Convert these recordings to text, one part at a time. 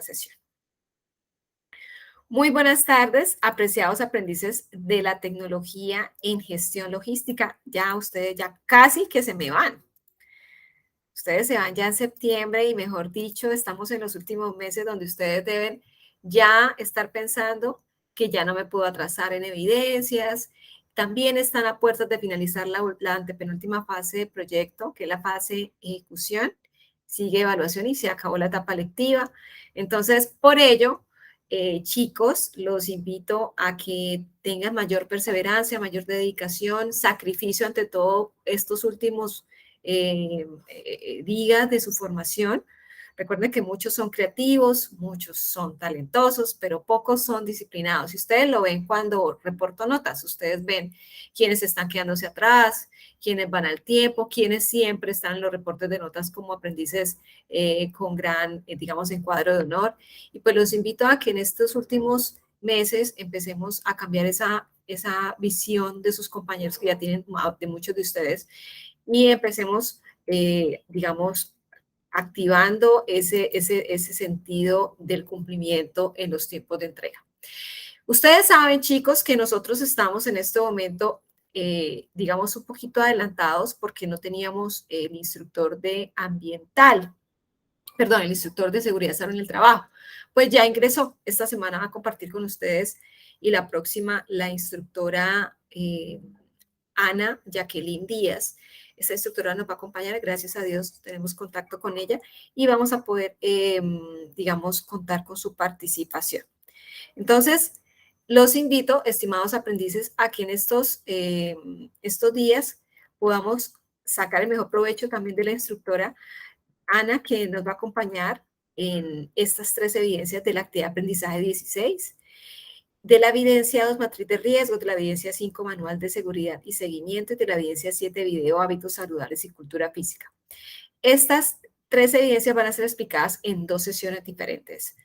Sesión. Muy buenas tardes, apreciados aprendices de la tecnología en gestión logística. Ya ustedes ya casi que se me van. Ustedes se van ya en septiembre y mejor dicho, estamos en los últimos meses donde ustedes deben ya estar pensando que ya no me puedo atrasar en evidencias. También están a puertas de finalizar la antepenúltima fase del proyecto, que es la fase ejecución. Sigue evaluación y se acabó la etapa lectiva. Entonces, por ello, chicos, los invito a que tengan mayor perseverancia, mayor dedicación, sacrificio ante todo estos últimos días de su formación. Recuerden que muchos son creativos, muchos son talentosos, pero pocos son disciplinados. Y ustedes lo ven cuando reporto notas, ustedes ven quiénes están quedándose atrás, quiénes van al tiempo, quiénes siempre están en los reportes de notas como aprendices con gran, digamos, encuadro de honor. Y pues los invito a que en estos últimos meses empecemos a cambiar esa visión de sus compañeros que ya tienen, de muchos de ustedes, y empecemos, digamos, activando ese sentido del cumplimiento en los tiempos de entrega. Ustedes saben, chicos, que nosotros estamos en este momento, digamos, un poquito adelantados porque no teníamos el instructor de ambiental, perdón, el instructor de seguridad y salud en el trabajo. Pues ya ingresó, esta semana va a compartir con ustedes y la próxima la instructora Ana Jacqueline Díaz. Esta instructora nos va a acompañar, gracias a Dios tenemos contacto con ella y vamos a poder, digamos, contar con su participación. Entonces, los invito, estimados aprendices, a que en estos días podamos sacar el mejor provecho también de la instructora Ana, que nos va a acompañar en estas 3 evidencias de la actividad de aprendizaje 16, de la evidencia 2, matriz de riesgos, de la evidencia 5, manual de seguridad y seguimiento, y de la evidencia 7, video, hábitos saludables y cultura física. Estas 3 evidencias van a ser explicadas en 2 sesiones diferentes.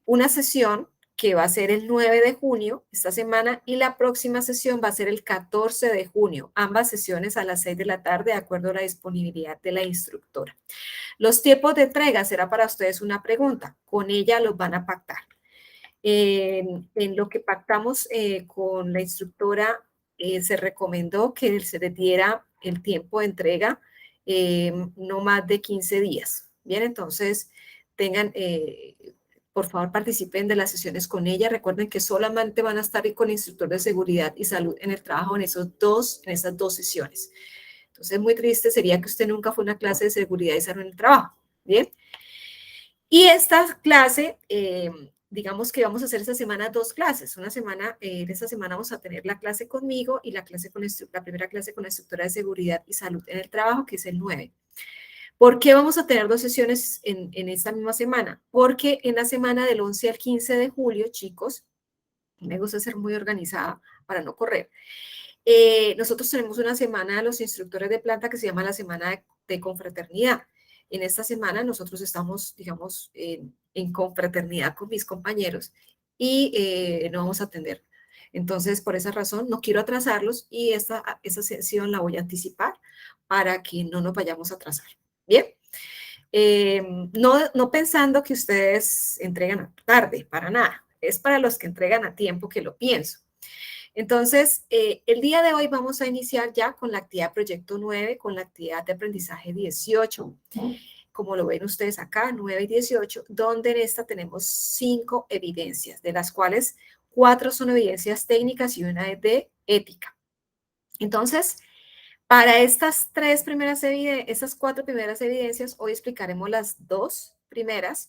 Una sesión que va a ser el 9 de junio, esta semana, y la próxima sesión va a ser el 14 de junio, ambas sesiones a las 6 de la tarde, de acuerdo a la disponibilidad de la instructora. Los tiempos de entrega será para ustedes una pregunta, con ella los van a pactar. En lo que pactamos con la instructora, se recomendó que se les diera el tiempo de entrega no más de 15 días. Bien, entonces tengan, por favor, participen de las sesiones con ella. Recuerden que solamente van a estar con el instructor de seguridad y salud en el trabajo en esas dos sesiones. Entonces, muy triste sería que usted nunca fue a una clase de seguridad y salud en el trabajo. Bien. Y esta clase, digamos que vamos a hacer esta semana 2 clases. Una semana, en esta semana vamos a tener la clase conmigo y la primera clase con la instructora de seguridad y salud en el trabajo, que es el 9. ¿Por qué vamos a tener 2 sesiones en esta misma semana? Porque en la semana del 11 al 15 de julio, chicos, me gusta ser muy organizada para no correr. Nosotros tenemos una semana de los instructores de planta que se llama la semana de confraternidad. En esta semana nosotros estamos, digamos, en confraternidad con mis compañeros y no vamos a atender. Entonces, por esa razón, no quiero atrasarlos y esa sesión la voy a anticipar para que no nos vayamos a atrasar. Bien. No pensando que ustedes entregan tarde, para nada. Es para los que entregan a tiempo que lo pienso. Entonces, el día de hoy vamos a iniciar ya con la actividad Proyecto 9, con la actividad de aprendizaje 18. Como lo ven ustedes acá, 9 y 18, donde en esta tenemos 5 evidencias, de las cuales 4 son evidencias técnicas y una es de ética. Entonces, para estas 4 primeras evidencias, hoy explicaremos las 2 primeras.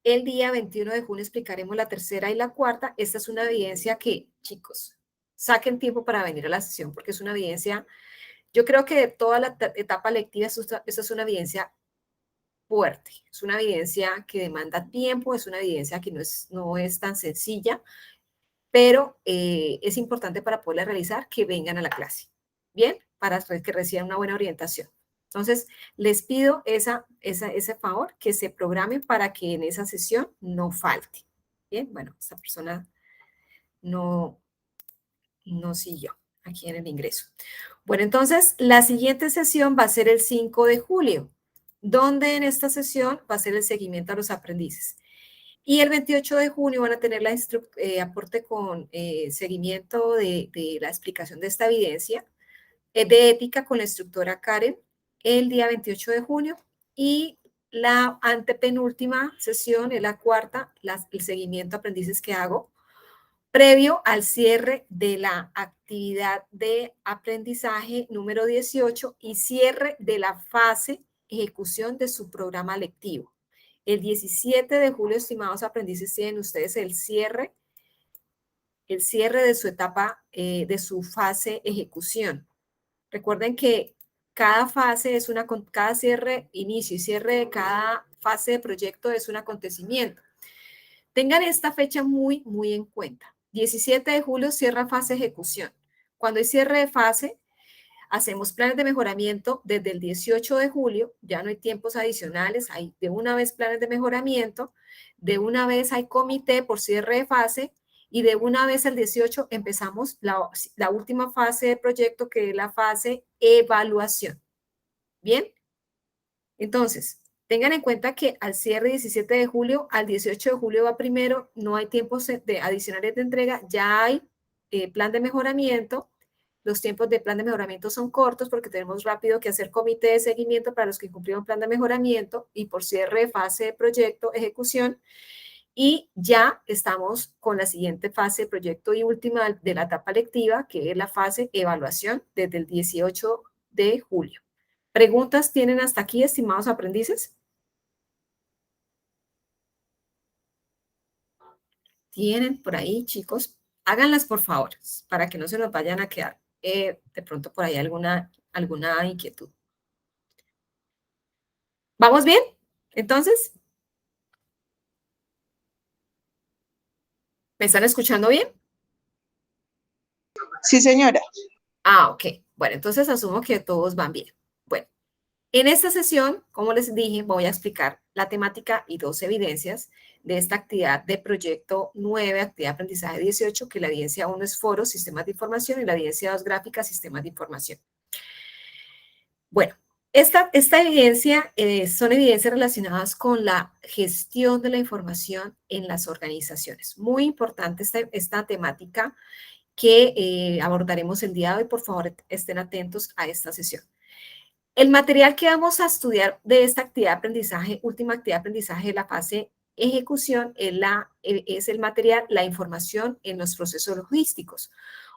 El día 21 de junio explicaremos la tercera y la cuarta. Esta es una evidencia que, chicos, saquen tiempo para venir a la sesión porque es una evidencia, yo creo que de toda la etapa lectiva, esta es una evidencia fuerte, es una evidencia que demanda tiempo, es una evidencia que no es tan sencilla, pero es importante para poderla realizar que vengan a la clase, ¿bien? Para que reciban una buena orientación. Entonces, les pido ese favor, que se programen para que en esa sesión no falte. Bien, bueno, esta persona no siguió aquí en el ingreso. Bueno, entonces, la siguiente sesión va a ser el 5 de julio, donde en esta sesión va a ser el seguimiento a los aprendices. Y el 28 de junio van a tener aporte con seguimiento de la explicación de esta evidencia, de ética con la instructora Karen, el día 28 de junio. Y la antepenúltima sesión es la cuarta, el seguimiento a aprendices que hago, previo al cierre de la actividad de aprendizaje número 18 y cierre de la fase ejecución de su programa lectivo. El 17 de julio, estimados aprendices, tienen ustedes el cierre de su etapa, de su fase ejecución. Recuerden que cada fase es cada cierre, inicio y cierre de cada fase de proyecto es un acontecimiento. Tengan esta fecha muy, muy en cuenta. 17 de julio cierra fase ejecución. Cuando hay cierre de fase, hacemos planes de mejoramiento desde el 18 de julio, ya no hay tiempos adicionales, hay de una vez planes de mejoramiento, de una vez hay comité por cierre de fase y de una vez al 18 empezamos la última fase de proyecto, que es la fase evaluación. ¿Bien? Entonces, tengan en cuenta que al cierre 17 de julio, al 18 de julio va primero, no hay tiempos adicionales de entrega, ya hay plan de mejoramiento. Los tiempos de plan de mejoramiento son cortos porque tenemos rápido que hacer comité de seguimiento para los que cumplieron plan de mejoramiento y por cierre de fase de proyecto, ejecución. Y ya estamos con la siguiente fase de proyecto y última de la etapa lectiva, que es la fase evaluación desde el 18 de julio. ¿Preguntas tienen hasta aquí, estimados aprendices? ¿Tienen por ahí, chicos? Háganlas, por favor, para que no se nos vayan a quedar de pronto por ahí alguna inquietud. ¿Vamos bien? Entonces, ¿me están escuchando bien? Sí, señora. Ah, ok. Bueno, entonces asumo que todos van bien. Bueno, en esta sesión, como les dije, voy a explicar la temática y dos evidencias de esta actividad de proyecto 9, actividad de aprendizaje 18, que la evidencia 1 es foros, sistemas de información, y la evidencia 2, gráficas, sistemas de información. Bueno, esta evidencia son evidencias relacionadas con la gestión de la información en las organizaciones. Muy importante esta temática que abordaremos el día de hoy. Por favor, estén atentos a esta sesión. El material que vamos a estudiar de esta actividad de aprendizaje, última actividad de aprendizaje de la fase ejecución, es el material, la información en los procesos logísticos.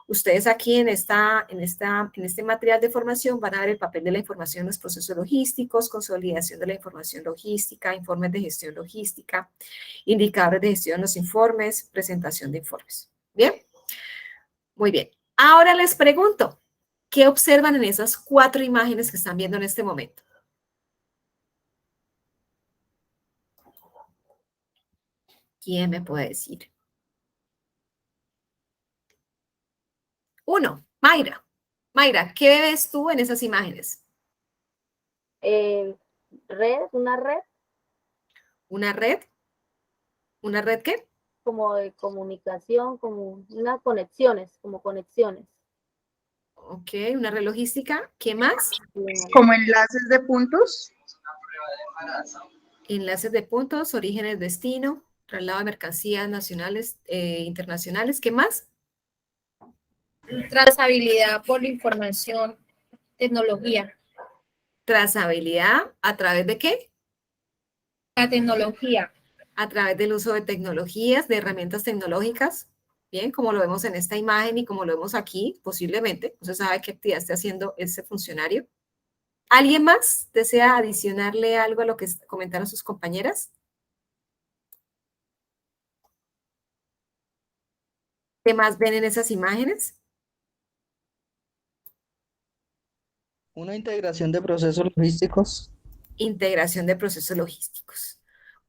Ustedes aquí en este material de formación van a ver el papel de la información en los procesos logísticos, consolidación de la información logística, informes de gestión logística, indicadores de gestión en los informes, presentación de informes. ¿Bien? Muy bien. Ahora les pregunto, ¿qué observan en esas 4 imágenes que están viendo en este momento? ¿Quién me puede decir? 1, Mayra. Mayra, ¿qué ves tú en esas imágenes? Una red. ¿Una red? ¿Una red qué? Como de comunicación, como unas conexiones, como conexiones. Ok, una red logística. ¿Qué más? Como enlaces de puntos. Enlaces de puntos, orígenes, destino, traslado de mercancías nacionales, internacionales. ¿Qué más? Trazabilidad por la información, tecnología. Trazabilidad, ¿a través de qué? La tecnología. A través del uso de tecnologías, de herramientas tecnológicas. Bien, como lo vemos en esta imagen y como lo vemos aquí, posiblemente. No se sabe qué actividad esté haciendo ese funcionario. ¿Alguien más desea adicionarle algo a lo que comentaron sus compañeras? ¿Qué más ven en esas imágenes? Una integración de procesos logísticos. Integración de procesos logísticos.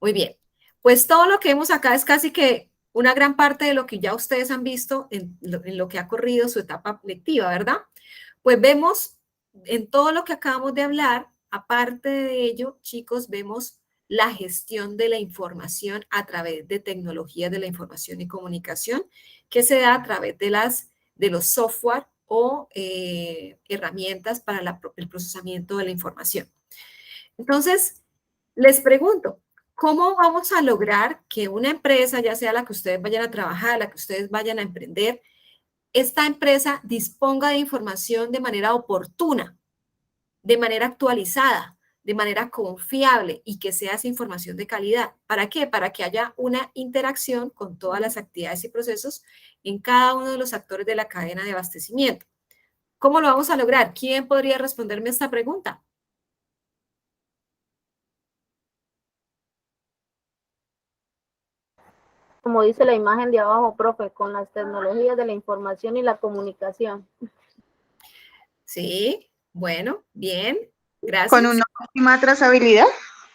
Muy bien. Pues todo lo que vemos acá es casi que una gran parte de lo que ya ustedes han visto en lo que ha corrido su etapa lectiva, ¿verdad? Pues vemos en todo lo que acabamos de hablar, aparte de ello, chicos, vemos la gestión de la información a través de tecnologías de la información y comunicación que se da a través de los software o herramientas para el procesamiento de la información. Entonces, les pregunto, ¿Cómo vamos a lograr que una empresa, ya sea la que ustedes vayan a trabajar, la que ustedes vayan a emprender, esta empresa disponga de información de manera oportuna, de manera actualizada, de manera confiable y que sea esa información de calidad? ¿Para qué? Para que haya una interacción con todas las actividades y procesos en cada uno de los actores de la cadena de abastecimiento. ¿Cómo lo vamos a lograr? ¿Quién podría responderme esta pregunta? Como dice la imagen de abajo, profe, con las tecnologías de la información y la comunicación. Sí, bueno, bien, Con gracias. una óptima trazabilidad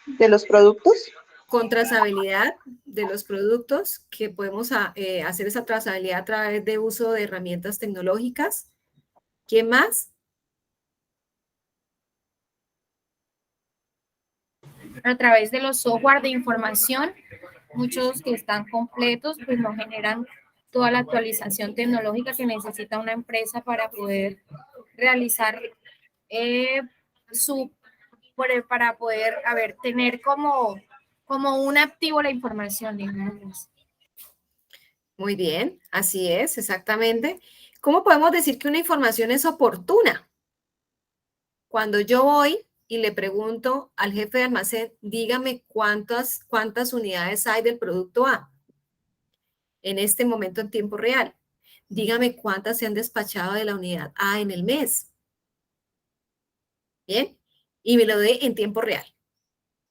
de los productos. Con trazabilidad de los productos, que podemos hacer esa trazabilidad a través de uso de herramientas tecnológicas. ¿Quién más? A través de los software de información, muchos que están completos, pues no generan toda la actualización tecnológica que necesita una empresa para poder realizar su, para poder, tener como un activo la información, digamos. Muy bien, así es, exactamente. ¿Cómo podemos decir que una información es oportuna? Cuando yo voy y le pregunto al jefe de almacén, dígame cuántas unidades hay del producto A en este momento en tiempo real. Dígame cuántas se han despachado de la unidad A en el mes. Bien, y me lo dé en tiempo real.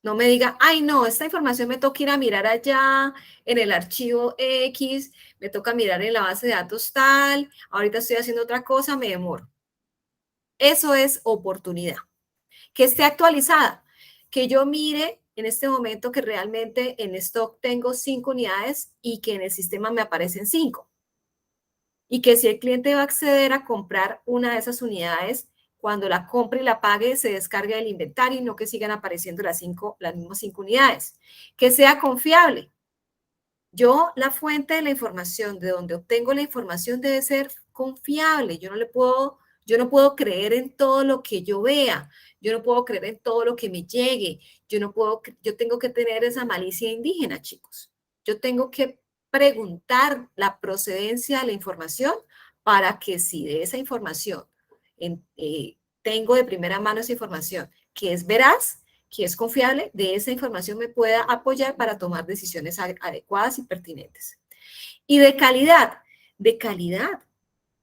No me diga, ay, no, esta información me toca ir a mirar allá en el archivo X, me toca mirar en la base de datos tal, ahorita estoy haciendo otra cosa, me demoro. Eso es oportunidad. Que esté actualizada, que yo mire en este momento que realmente en stock tengo 5 unidades y que en el sistema me aparecen 5. Y que si el cliente va a acceder a comprar una de esas unidades, cuando la compre y la pague, se descargue del inventario y no que sigan apareciendo las mismas 5 unidades. Que sea confiable. Yo, la fuente de la información, de donde obtengo la información, debe ser confiable. Yo no puedo creer en todo lo que yo vea. Yo no puedo creer en todo lo que me llegue. Yo tengo que tener esa malicia indígena, chicos. Yo tengo que preguntar la procedencia de la información para que si de esa información tengo de primera mano esa información que es veraz, que es confiable, de esa información me pueda apoyar para tomar decisiones adecuadas y pertinentes. Y de calidad,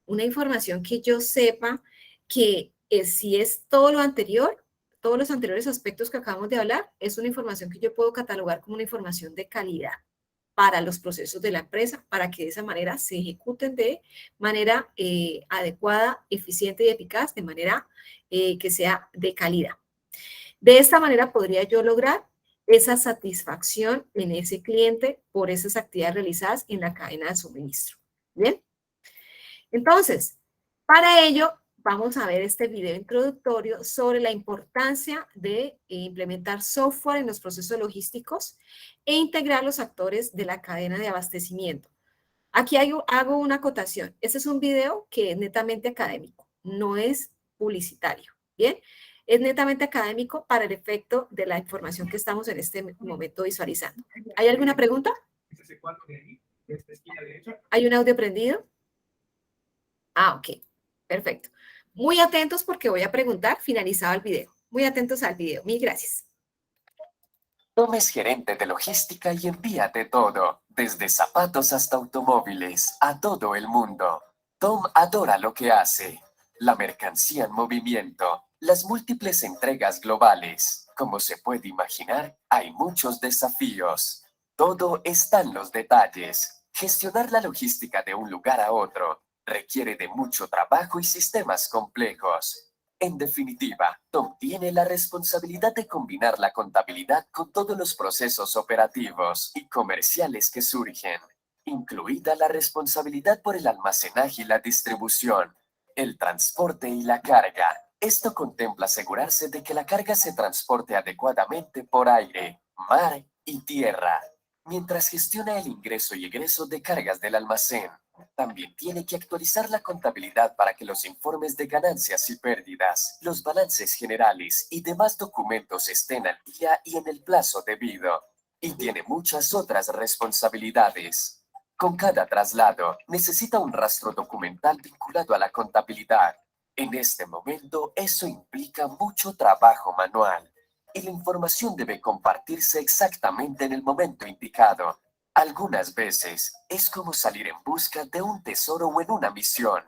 una información que yo sepa que si es todo lo anterior, todos los anteriores aspectos que acabamos de hablar, es una información que yo puedo catalogar como una información de calidad para los procesos de la empresa, para que de esa manera se ejecuten de manera adecuada, eficiente y eficaz, de manera que sea de calidad. De esta manera podría yo lograr esa satisfacción en ese cliente por esas actividades realizadas en la cadena de suministro. ¿Bien? Entonces, para ello, vamos a ver este video introductorio sobre la importancia de implementar software en los procesos logísticos e integrar los actores de la cadena de abastecimiento. Aquí hago una acotación. Este es un video que es netamente académico, no es publicitario. ¿Bien? Es netamente académico para el efecto de la información que estamos en este momento visualizando. ¿Hay alguna pregunta? ¿Hay un audio prendido? Ah, ok. Perfecto. Muy atentos porque voy a preguntar finalizado el video. Muy atentos al video. Mil gracias. Tom es gerente de logística y envíate todo, desde zapatos hasta automóviles, a todo el mundo. Tom adora lo que hace. La mercancía en movimiento, las múltiples entregas globales. Como se puede imaginar, hay muchos desafíos. Todo está en los detalles. Gestionar la logística de un lugar a otro requiere de mucho trabajo y sistemas complejos. En definitiva, Tom tiene la responsabilidad de combinar la contabilidad con todos los procesos operativos y comerciales que surgen, incluida la responsabilidad por el almacenaje y la distribución, el transporte y la carga. Esto contempla asegurarse de que la carga se transporte adecuadamente por aire, mar y tierra, mientras gestiona el ingreso y egreso de cargas del almacén. También tiene que actualizar la contabilidad para que los informes de ganancias y pérdidas, los balances generales y demás documentos estén al día y en el plazo debido. y tiene muchas otras responsabilidades. Con cada traslado, necesita un rastro documental vinculado a la contabilidad. En este momento, eso implica mucho trabajo manual y la información debe compartirse exactamente en el momento indicado. Algunas veces es como salir en busca de un tesoro o en una misión.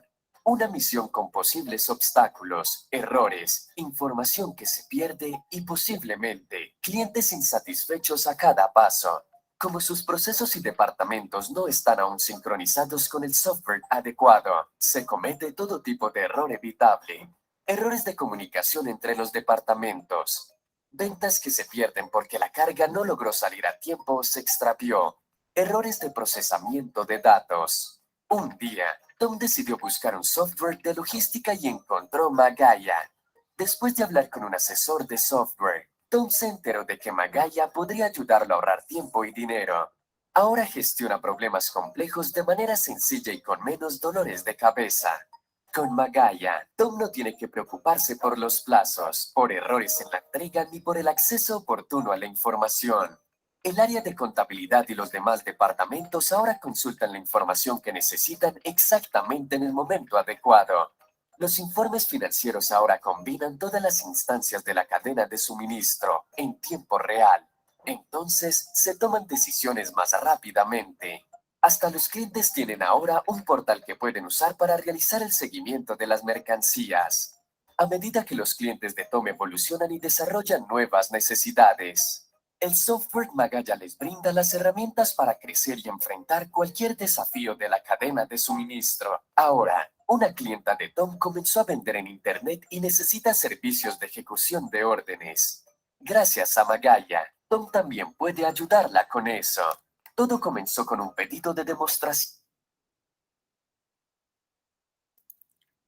Una misión con posibles obstáculos, errores, información que se pierde y posiblemente clientes insatisfechos a cada paso. Como sus procesos y departamentos no están aún sincronizados con el software adecuado, se comete todo tipo de error evitable. Errores de comunicación entre los departamentos. Ventas que se pierden porque la carga no logró salir a tiempo o se extravió. Errores de procesamiento de datos. Un día, Tom decidió buscar un software de logística y encontró Magaya. Después de hablar con un asesor de software, Tom se enteró de que Magaya podría ayudarlo a ahorrar tiempo y dinero. Ahora gestiona problemas complejos de manera sencilla y con menos dolores de cabeza. Con Magaya, Tom no tiene que preocuparse por los plazos, por errores en la entrega ni por el acceso oportuno a la información. El área de contabilidad y los demás departamentos ahora consultan la información que necesitan exactamente en el momento adecuado. Los informes financieros ahora combinan todas las instancias de la cadena de suministro en tiempo real. Entonces, se toman decisiones más rápidamente. Hasta los clientes tienen ahora un portal que pueden usar para realizar el seguimiento de las mercancías. A medida que los clientes de Tom evolucionan y desarrollan nuevas necesidades, el software Magaya les brinda las herramientas para crecer y enfrentar cualquier desafío de la cadena de suministro. Ahora, una clienta de Tom comenzó a vender en Internet y necesita servicios de ejecución de órdenes. Gracias a Magaya, Tom también puede ayudarla con eso. Todo comenzó con un pedido de demostración.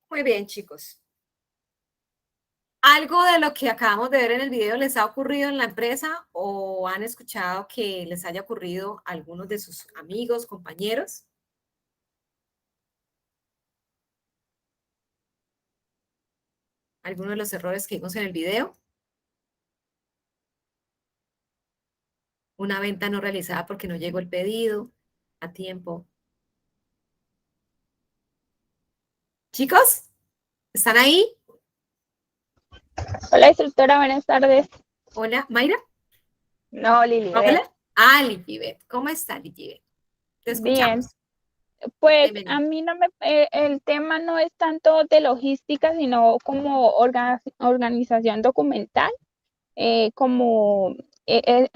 Muy bien, chicos. ¿Algo de lo que acabamos de ver en el video les ha ocurrido en la empresa o han escuchado que les haya ocurrido a algunos de sus amigos, compañeros? ¿Algunos de los errores que vimos en el video? Una venta no realizada porque no llegó el pedido a tiempo. Chicos, ¿están ahí? Hola, instructora, buenas tardes. Hola, Mayra. No, Lili. Hola. Ah, Ligibet. ¿Cómo está, Ligibet? Te Bien, escuchamos. pues Bienvenida. a mí no el tema no es tanto de logística, sino como organización documental, hay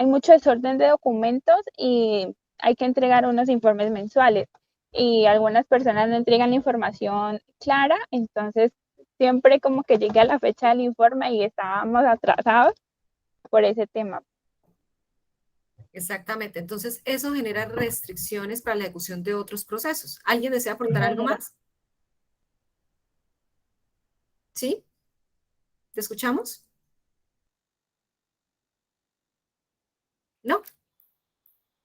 mucho desorden de documentos y hay que entregar unos informes mensuales y algunas personas no entregan la información clara, entonces siempre como que llegué a la fecha del informe y estábamos atrasados por ese tema. Exactamente. Entonces, eso genera restricciones para la ejecución de otros procesos. ¿Alguien desea aportar algo más? ¿Sí? ¿Te escuchamos? ¿No?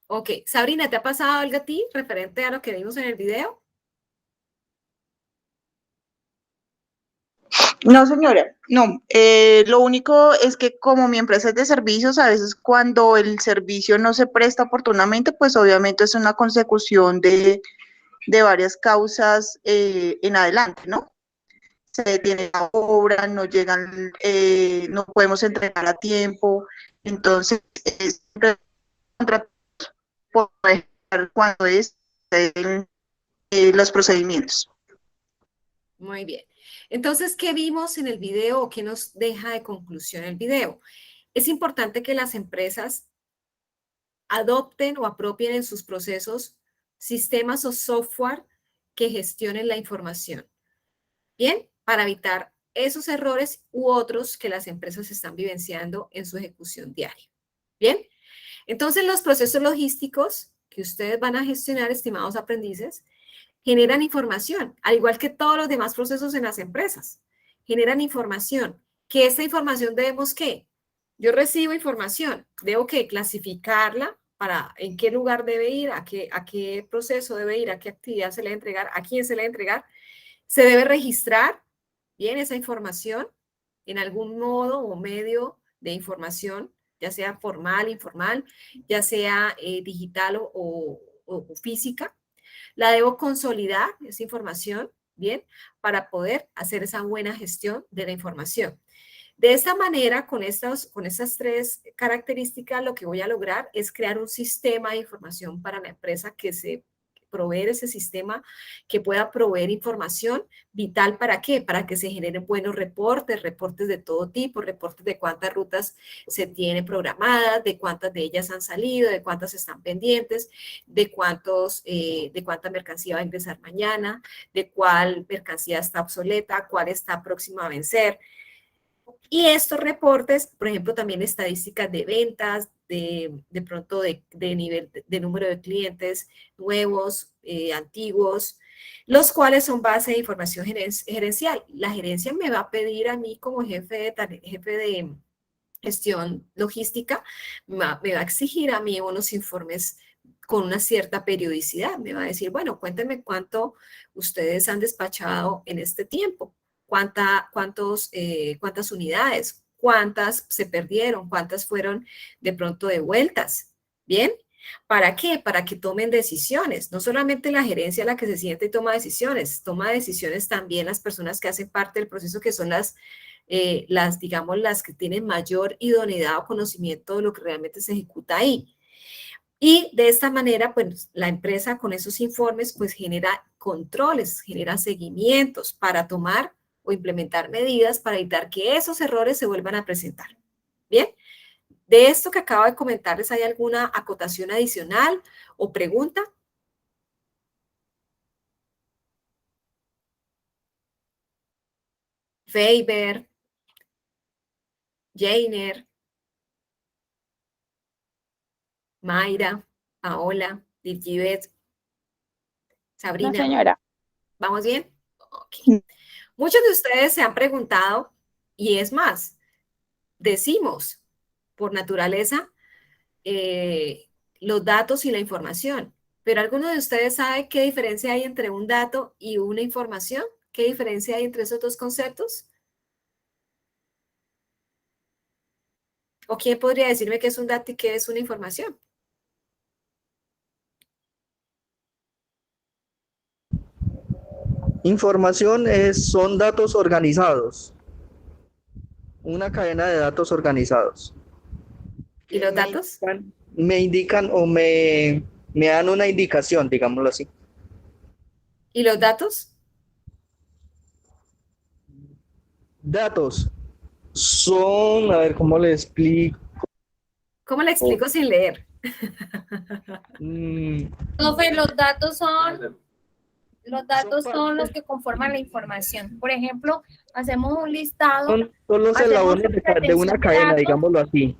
Ok. Sabrina, ¿te ha pasado algo a ti referente a lo que vimos en el video? No, señora, no. Lo único es que como mi empresa es de servicios, a veces cuando el servicio no se presta oportunamente, pues obviamente es una consecución de varias causas en adelante, ¿no? Se detiene la obra, no llegan, no podemos entregar a tiempo, entonces siempre por cuando es los procedimientos. Muy bien. Entonces, ¿qué vimos en el video o qué nos deja de conclusión el video? Es importante que las empresas adopten o apropien en sus procesos sistemas o software que gestionen la información. Bien, para evitar esos errores u otros que las empresas están vivenciando en su ejecución diaria. Bien, entonces los procesos logísticos que ustedes van a gestionar, estimados aprendices, generan información, al igual que todos los demás procesos en las empresas. Generan información. ¿Que esta información debemos qué? Yo recibo información, debo que clasificarla para en qué lugar debe ir, a qué proceso debe ir, a qué actividad se le debe entregar, a quién se le debe entregar. Se debe registrar bien esa información en algún modo o medio de información, ya sea formal, informal, ya sea digital o física. La debo consolidar, esa información, ¿bien? Para poder hacer esa buena gestión de la información. De esta manera, con estas 3 características, lo que voy a lograr es crear un sistema de información para la empresa que se proveer ese sistema que pueda proveer información vital. ¿Para qué? Para que se generen buenos reportes de todo tipo, reportes de cuántas rutas se tienen programadas, de cuántas de ellas han salido, de cuántas están pendientes, de cuánta mercancía va a ingresar mañana, de cuál mercancía está obsoleta, cuál está próxima a vencer. Y estos reportes, por ejemplo, también estadísticas de ventas, de pronto de nivel de número de clientes nuevos, antiguos, los cuales son base de información gerencial. La gerencia me va a pedir a mí como jefe de gestión logística, me va a exigir a mí unos informes con una cierta periodicidad. Me va a decir, bueno, cuéntenme cuánto ustedes han despachado en este tiempo. ¿Cuántas unidades, cuántas se perdieron, cuántas fueron de pronto devueltas? ¿Bien? ¿Para qué? Para que tomen decisiones. No solamente la gerencia la que se siente y toma decisiones también las personas que hacen parte del proceso, que son digamos, las que tienen mayor idoneidad o conocimiento de lo que realmente se ejecuta ahí. Y de esta manera, pues la empresa con esos informes, pues genera controles, genera seguimientos para tomar o implementar medidas para evitar que esos errores se vuelvan a presentar. Bien, de esto que acabo de comentarles, ¿hay alguna acotación adicional o pregunta? Faber, Jainer, Mayra, Paola, Lilibet, Sabrina. No, señora. ¿Vamos bien? Ok. Muchos de ustedes se han preguntado, y es más, decimos por naturaleza los datos y la información, pero ¿alguno de ustedes sabe qué diferencia hay entre un dato y una información? ¿Qué diferencia hay entre esos dos conceptos? ¿O quién podría decirme qué es un dato y qué es una información? Información son datos organizados, una cadena de datos organizados. ¿Y los datos? Me indican o me dan una indicación, digámoslo así. ¿Y los datos? Datos son, a ver, ¿cómo le explico? ¿Cómo le explico sin leer? Profe, los datos son los que conforman la información. Por ejemplo, hacemos un listado. Son los eslabones de una cadena, digámoslo así.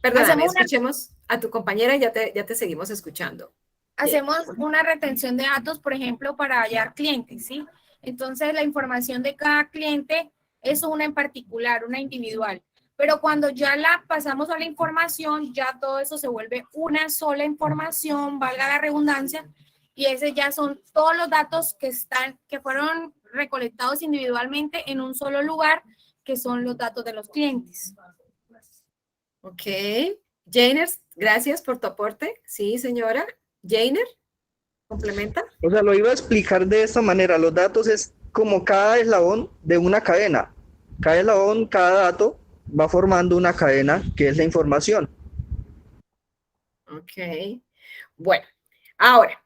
Perdóname, escuchemos a tu compañera y ya te seguimos escuchando. Hacemos una retención de datos, por ejemplo, para hallar clientes, ¿sí? Entonces, la información de cada cliente es una en particular, una individual. Pero cuando ya la pasamos a la información, ya todo eso se vuelve una sola información, valga la redundancia, y ese ya son todos los datos que fueron recolectados individualmente en un solo lugar, que son los datos de los clientes. Ok. Jainer, gracias por tu aporte. Sí, señora. Jainer, ¿complementa? O sea, lo iba a explicar de esta manera. Los datos es como cada eslabón de una cadena. Cada eslabón, cada dato va formando una cadena que es la información. Ok. Bueno, ahora,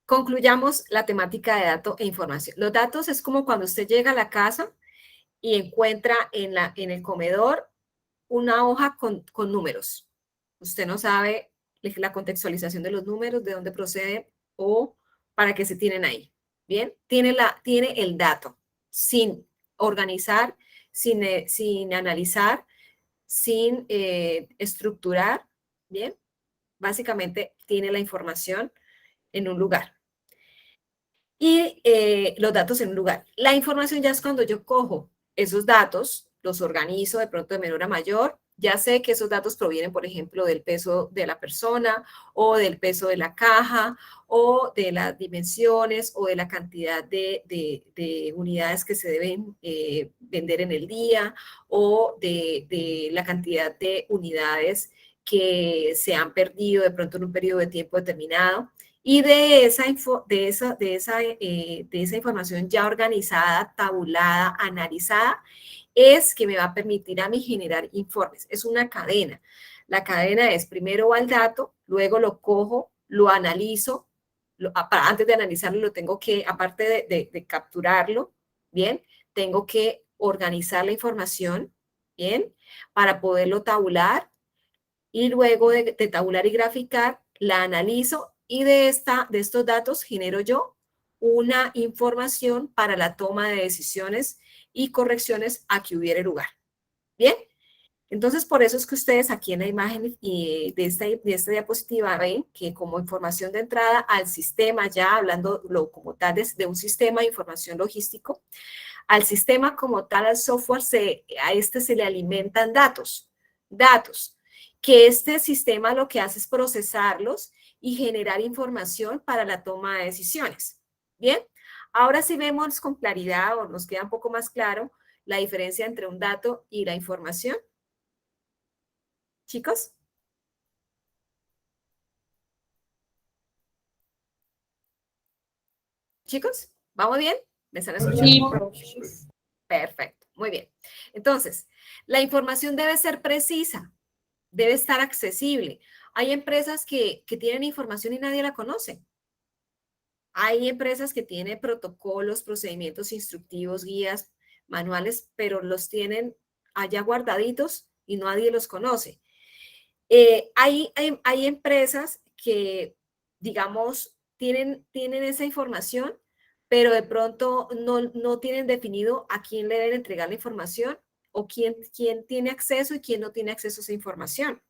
concluyamos la temática de datos e información. Los datos es como cuando usted llega a la casa y encuentra en el comedor una hoja con números. Usted no sabe la contextualización de los números, de dónde proceden o para qué se tienen ahí. Bien, tiene el dato sin organizar, sin analizar, sin estructurar. Bien, básicamente tiene la información en un lugar y los datos en un lugar. La información ya es cuando yo cojo esos datos, los organizo de pronto de menor a mayor Ya sé que esos datos provienen, por ejemplo, del peso de la persona o del peso de la caja o de las dimensiones o de la cantidad de unidades que se deben vender en el día o de la cantidad de unidades que se han perdido de pronto en un periodo de tiempo determinado. Y de esa información ya organizada, tabulada, analizada, es que me va a permitir a mí generar informes. Es una cadena. La cadena es, primero va el dato, luego lo cojo, lo analizo. Antes de analizarlo, lo tengo que, aparte de capturarlo, ¿bien? Tengo que organizar la información, ¿bien? Para poderlo tabular. Y luego de tabular y graficar, la analizo y de estos datos genero yo una información para la toma de decisiones y correcciones a que hubiere lugar. ¿Bien? Entonces, por eso es que ustedes aquí en la imagen de esta diapositiva ven que como información de entrada al sistema, ya hablando como tal de un sistema de información logístico, al sistema como tal, al software, a este se le alimentan datos, que este sistema lo que hace es procesarlos y generar información para la toma de decisiones. ¿Bien? Ahora sí vemos con claridad, o nos queda un poco más claro, la diferencia entre un dato y la información. ¿Chicos? ¿Chicos? ¿Vamos bien? ¿Me están escuchando? Sí. Perfecto, muy bien. Entonces, la información debe ser precisa, debe estar accesible. Hay empresas que tienen información y nadie la conoce. Hay empresas que tienen protocolos, procedimientos instructivos, guías, manuales, pero los tienen allá guardaditos y nadie los conoce. Hay empresas que, digamos, tienen esa información, pero de pronto no tienen definido a quién le deben entregar la información o quién tiene acceso y quién no tiene acceso a esa información.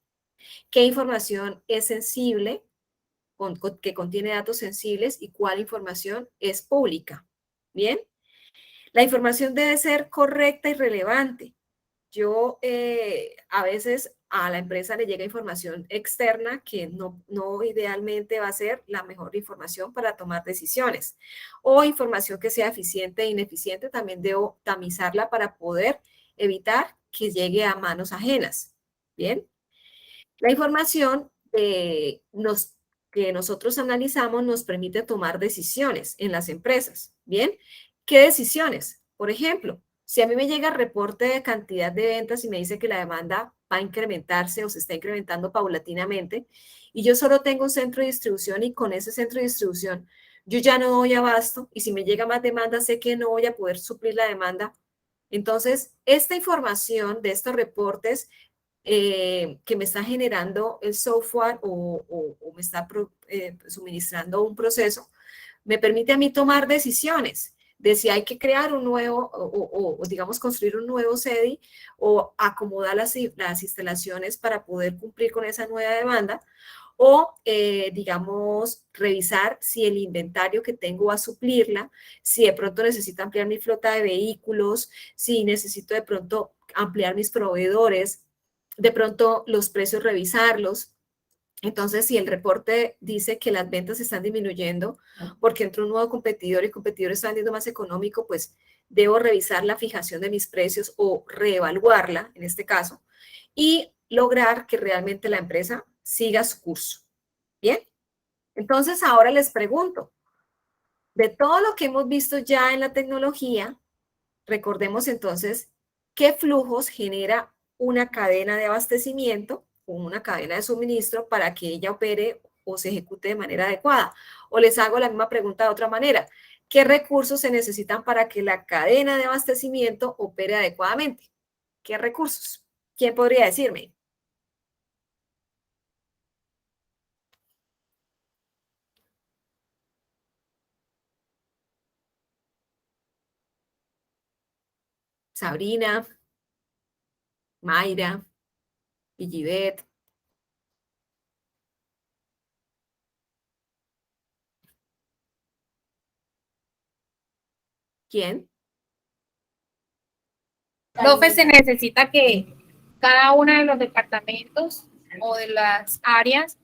¿Qué información es sensible, que contiene datos sensibles y cuál información es pública? Bien, la información debe ser correcta y relevante. Yo a veces a la empresa le llega información externa que no idealmente va a ser la mejor información para tomar decisiones. O información que sea eficiente e ineficiente, también debo tamizarla para poder evitar que llegue a manos ajenas. Bien. La información que nosotros analizamos nos permite tomar decisiones en las empresas. Bien. ¿Qué decisiones? Por ejemplo, si a mí me llega el reporte de cantidad de ventas y me dice que la demanda va a incrementarse o se está incrementando paulatinamente y yo solo tengo un centro de distribución y con ese centro de distribución yo ya no doy abasto y si me llega más demanda sé que no voy a poder suplir la demanda. Entonces, esta información de estos reportes que me está generando el software o me está suministrando un proceso, me permite a mí tomar decisiones de si hay que crear un nuevo o digamos, construir un nuevo SEDI o acomodar las instalaciones para poder cumplir con esa nueva demanda o, digamos, revisar si el inventario que tengo va a suplirla, si de pronto necesito ampliar mi flota de vehículos, si necesito de pronto ampliar mis proveedores, de pronto los precios revisarlos. Entonces, si el reporte dice que las ventas están disminuyendo porque entró un nuevo competidor y el competidor está vendiendo más económico, pues debo revisar la fijación de mis precios o reevaluarla, en este caso, y lograr que realmente la empresa siga su curso. ¿Bien? Entonces, ahora les pregunto, de todo lo que hemos visto ya en la tecnología, recordemos entonces qué flujos genera una cadena de abastecimiento o una cadena de suministro para que ella opere o se ejecute de manera adecuada. O les hago la misma pregunta de otra manera. ¿Qué recursos se necesitan para que la cadena de abastecimiento opere adecuadamente? ¿Qué recursos? ¿Quién podría decirme? Sabrina, Mayra, Gillivet. ¿Quién? Profe, se necesita que cada uno de los departamentos o de las áreas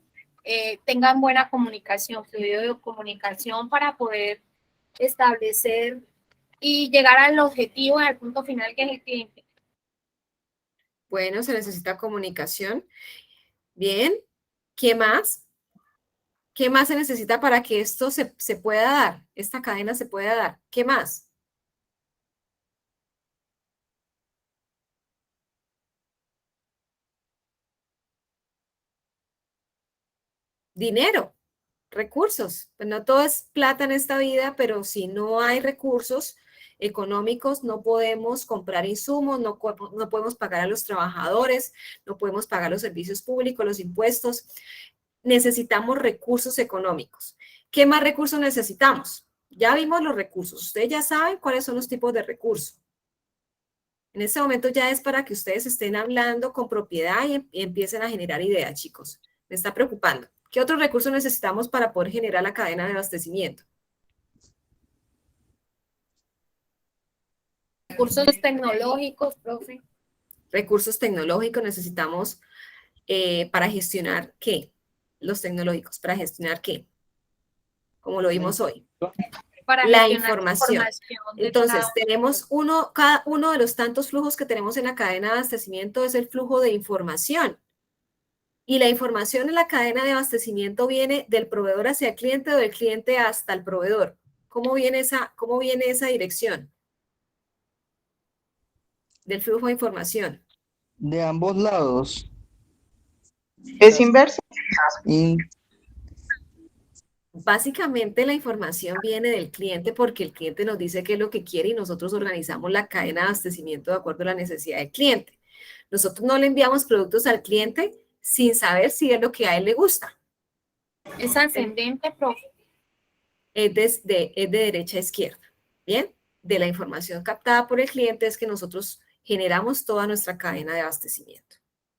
tengan buena comunicación, fluido de comunicación para poder establecer y llegar al objetivo, al punto final que es el cliente. Bueno, se necesita comunicación. Bien, ¿qué más? ¿Qué más se necesita para que esto se pueda dar? Esta cadena se pueda dar. ¿Qué más? Dinero, recursos. Pues no todo es plata en esta vida, pero si no hay recursos económicos, no podemos comprar insumos, no podemos pagar a los trabajadores, no podemos pagar los servicios públicos, los impuestos. Necesitamos recursos económicos. ¿Qué más recursos necesitamos? Ya vimos los recursos. Ustedes ya saben cuáles son los tipos de recursos. En este momento ya es para que ustedes estén hablando con propiedad y empiecen a generar ideas, chicos. Me está preocupando. ¿Qué otros recursos necesitamos para poder generar la cadena de abastecimiento? Recursos tecnológicos, profe. Recursos tecnológicos necesitamos para gestionar ¿qué? Los tecnológicos, ¿para gestionar qué? Como lo vimos hoy. Para La gestionar información. de Entonces, cada tenemos cada uno de los tantos flujos que tenemos en la cadena de abastecimiento es el flujo de información. Y la información en la cadena de abastecimiento viene del proveedor hacia el cliente o del cliente hasta el proveedor. ¿Cómo viene esa dirección del flujo de información? De ambos lados. Es inverso. Y Básicamente la información viene del cliente porque el cliente nos dice qué es lo que quiere y nosotros organizamos la cadena de abastecimiento de acuerdo a la necesidad del cliente. Nosotros no le enviamos productos al cliente sin saber si es lo que a él le gusta. Es ascendente, profe. Es de derecha a izquierda. ¿Bien? De la información captada por el cliente es que nosotros generamos toda nuestra cadena de abastecimiento.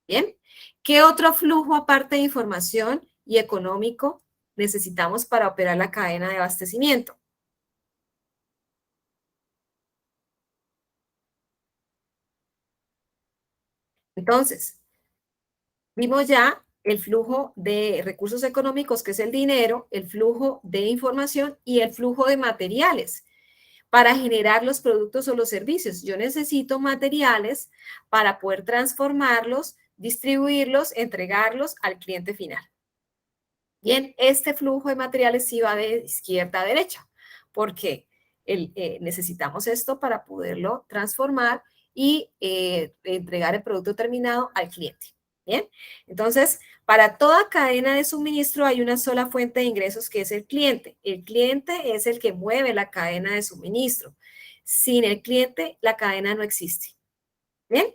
¿Bien? ¿Qué otro flujo aparte de información y económico necesitamos para operar la cadena de abastecimiento? Entonces, vimos ya el flujo de recursos económicos, que es el dinero, el flujo de información y el flujo de materiales para generar los productos o los servicios. Yo necesito materiales para poder transformarlos, distribuirlos, entregarlos al cliente final. Bien, este flujo de materiales sí va de izquierda a derecha, porque necesitamos esto para poderlo transformar y entregar el producto terminado al cliente. Bien, entonces, para toda cadena de suministro hay una sola fuente de ingresos que es el cliente. El cliente es el que mueve la cadena de suministro. Sin el cliente, la cadena no existe. Bien,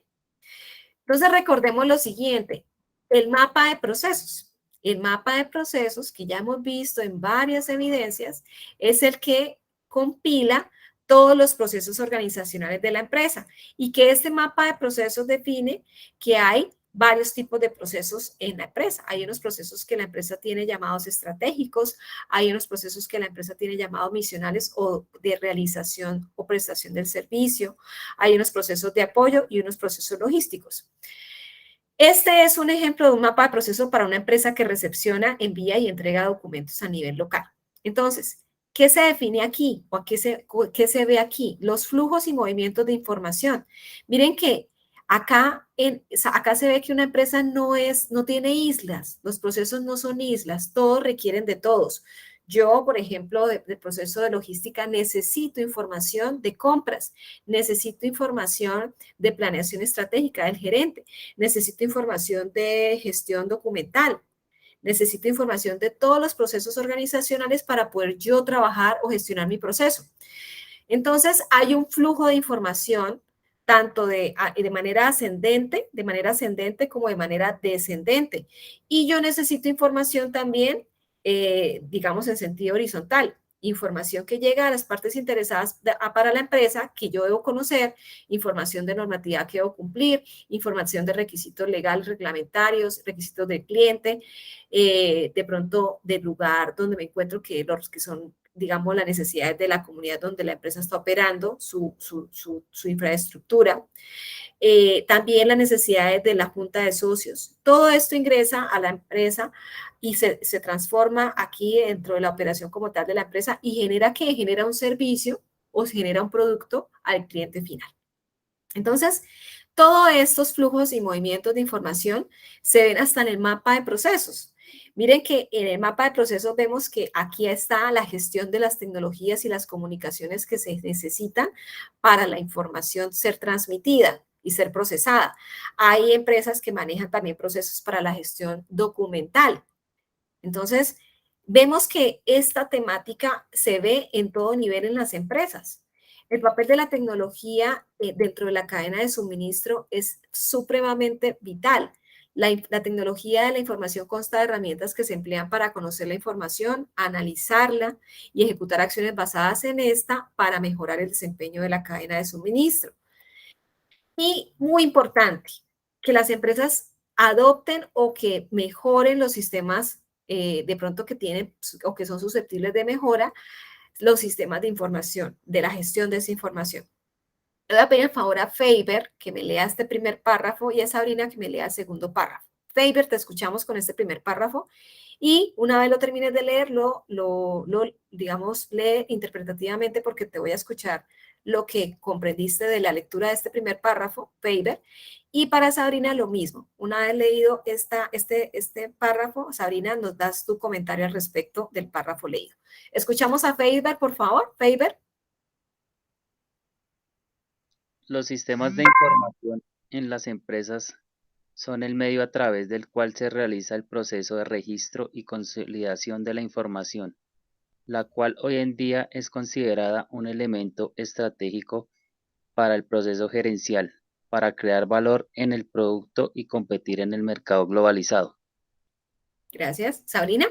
entonces recordemos lo siguiente, el mapa de procesos. El mapa de procesos que ya hemos visto en varias evidencias es el que compila todos los procesos organizacionales de la empresa y que este mapa de procesos define que hay varios tipos de procesos en la empresa. Hay unos procesos que la empresa tiene llamados estratégicos, hay unos procesos que la empresa tiene llamados misionales o de realización o prestación del servicio, hay unos procesos de apoyo y unos procesos logísticos. Este es un ejemplo de un mapa de proceso para una empresa que recepciona, envía y entrega documentos a nivel local. Entonces, ¿qué se define aquí? ¿O qué se ve aquí? Los flujos y movimientos de información. Miren que acá se ve que una empresa no tiene islas. Los procesos no son islas. Todos requieren de todos. Yo, por ejemplo, del proceso de logística, necesito información de compras, necesito información de planeación estratégica del gerente, necesito información de gestión documental, necesito información de todos los procesos organizacionales para poder yo trabajar o gestionar mi proceso. Entonces, hay un flujo de información tanto de manera ascendente como de manera descendente. Y yo necesito información también digamos, en sentido horizontal. Información que llega a las partes interesadas para la empresa que yo debo conocer, información de normatividad que debo cumplir, información de requisitos legales, reglamentarios, requisitos del cliente, de pronto del lugar donde me encuentro, que los que son digamos, las necesidades de la comunidad donde la empresa está operando, su infraestructura. También las necesidades de la junta de socios. Todo esto ingresa a la empresa y se transforma aquí dentro de la operación como tal de la empresa y genera ¿qué? Genera un servicio o se genera un producto al cliente final. Entonces, todos estos flujos y movimientos de información se ven hasta en el mapa de procesos. Miren que en el mapa de procesos vemos que aquí está la gestión de las tecnologías y las comunicaciones que se necesitan para la información ser transmitida y ser procesada. Hay empresas que manejan también procesos para la gestión documental. Entonces, vemos que esta temática se ve en todo nivel en las empresas. El papel de la tecnología dentro de la cadena de suministro es supremamente vital. La tecnología de la información consta de herramientas que se emplean para conocer la información, analizarla y ejecutar acciones basadas en esta para mejorar el desempeño de la cadena de suministro. Y muy importante, que las empresas adopten o que mejoren los sistemas de pronto que tienen o que son susceptibles de mejora, los sistemas de información, de la gestión de esa información. Le voy a pedir el favor a Faber que me lea este primer párrafo y a Sabrina que me lea el segundo párrafo. Faber, te escuchamos con este primer párrafo y una vez lo termines de leerlo, digamos, lee interpretativamente porque te voy a escuchar lo que comprendiste de la lectura de este primer párrafo, Faber. Y para Sabrina lo mismo. Una vez leído este párrafo, Sabrina, nos das tu comentario al respecto del párrafo leído. Escuchamos a Faber, por favor. Faber. Los sistemas de información en las empresas son el medio a través del cual se realiza el proceso de registro y consolidación de la información, la cual hoy en día es considerada un elemento estratégico para el proceso gerencial, para crear valor en el producto y competir en el mercado globalizado. Gracias. Sabrina.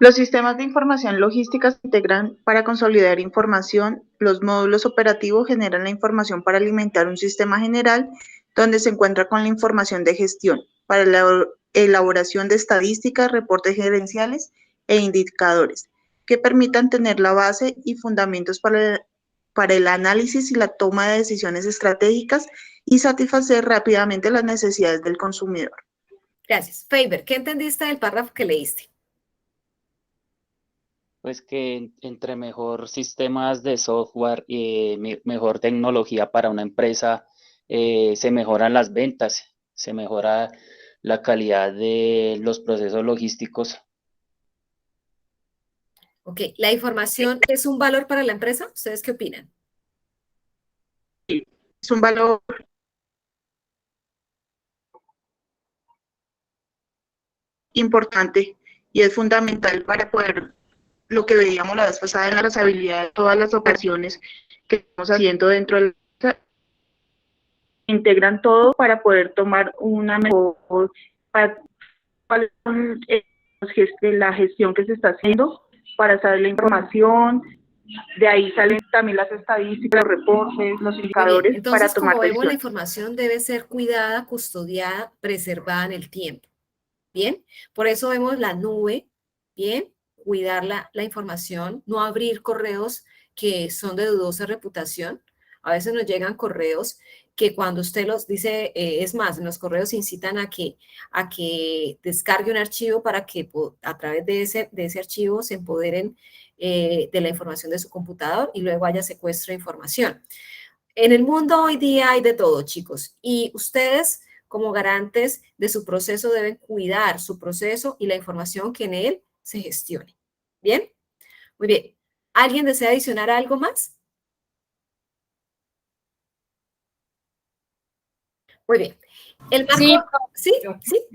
Los sistemas de información logística se integran para consolidar información. Los módulos operativos generan la información para alimentar un sistema general donde se encuentra con la información de gestión para la elaboración de estadísticas, reportes gerenciales e indicadores que permitan tener la base y fundamentos para el análisis y la toma de decisiones estratégicas y satisfacer rápidamente las necesidades del consumidor. Gracias. Faber, ¿qué entendiste del párrafo que leíste? Pues que entre mejor sistemas de software y mejor tecnología para una empresa, se mejoran las ventas, se mejora la calidad de los procesos logísticos. Ok, ¿la información es un valor para la empresa? ¿Ustedes qué opinan? Es un valor importante y es fundamental para poder, lo que veíamos la vez pasada en la trazabilidad de todas las operaciones que estamos haciendo dentro de la, integran todo para poder tomar una mejor, para la gestión que se está haciendo, para saber la información. De ahí salen también las estadísticas, los reportes, los indicadores. Entonces, para tomar como vemos, decisiones. la información debe ser cuidada, custodiada, preservada en el tiempo. Bien, por eso vemos la nube, bien, cuidar la información, no abrir correos que son de dudosa reputación. A veces nos llegan correos que cuando usted los dice, es más, en los correos incitan a que descargue un archivo para que a través de ese archivo se empoderen de la información de su computador y luego haya secuestro de información. En el mundo hoy día hay de todo, chicos, y ustedes como garantes de su proceso deben cuidar su proceso y la información que en él se gestione. ¿Bien? Muy bien. ¿Alguien desea adicionar algo más? Muy bien. El marco, ¿sí?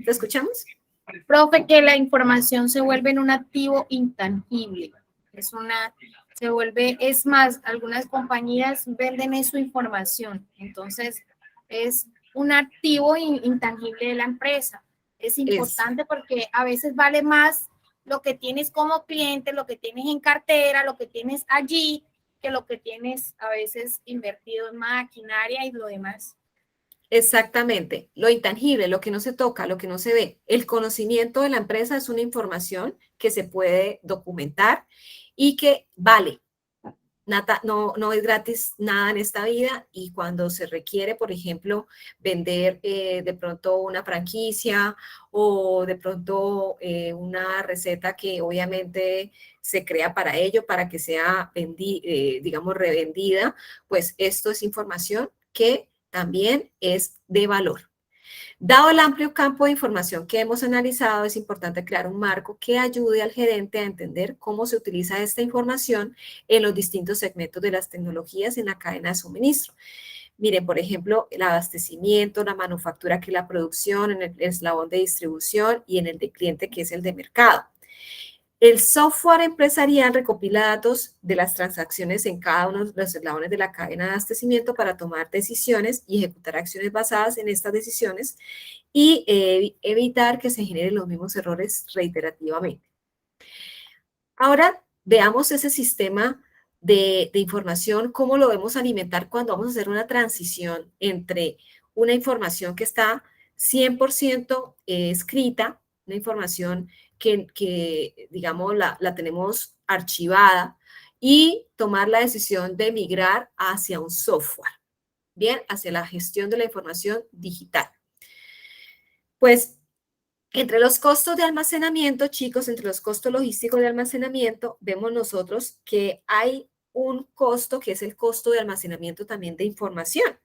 ¿Te escuchamos? Profe, que la información se vuelve en un activo intangible. Es más, algunas compañías venden su información. Entonces, es un activo intangible de la empresa. Es importante porque a veces vale más lo que tienes como cliente, lo que tienes en cartera, lo que tienes allí, que lo que tienes a veces invertido en maquinaria y lo demás. Exactamente, lo intangible, lo que no se toca, lo que no se ve. El conocimiento de la empresa es una información que se puede documentar y que vale. No es gratis nada en esta vida, y cuando se requiere, por ejemplo, vender de pronto una franquicia o de pronto una receta que obviamente se crea para ello, para que sea digamos, revendida, pues esto es información que también es de valor. Dado el amplio campo de información que hemos analizado, es importante crear un marco que ayude al gerente a entender cómo se utiliza esta información en los distintos segmentos de las tecnologías en la cadena de suministro. Miren, por ejemplo, el abastecimiento, la manufactura, que es la producción, en el eslabón de distribución y en el de cliente, que es el de mercado. El software empresarial recopila datos de las transacciones en cada uno de los eslabones de la cadena de abastecimiento para tomar decisiones y ejecutar acciones basadas en estas decisiones y evitar que se generen los mismos errores reiterativamente. Ahora veamos ese sistema de información, cómo lo debemos alimentar cuando vamos a hacer una transición entre una información que está 100% escrita, una información que digamos, la tenemos archivada, y tomar la decisión de migrar hacia un software, bien, hacia la gestión de la información digital. Pues, entre los costos de almacenamiento, chicos, entre los costos logísticos de almacenamiento, vemos nosotros que hay un costo que es el costo de almacenamiento también de información.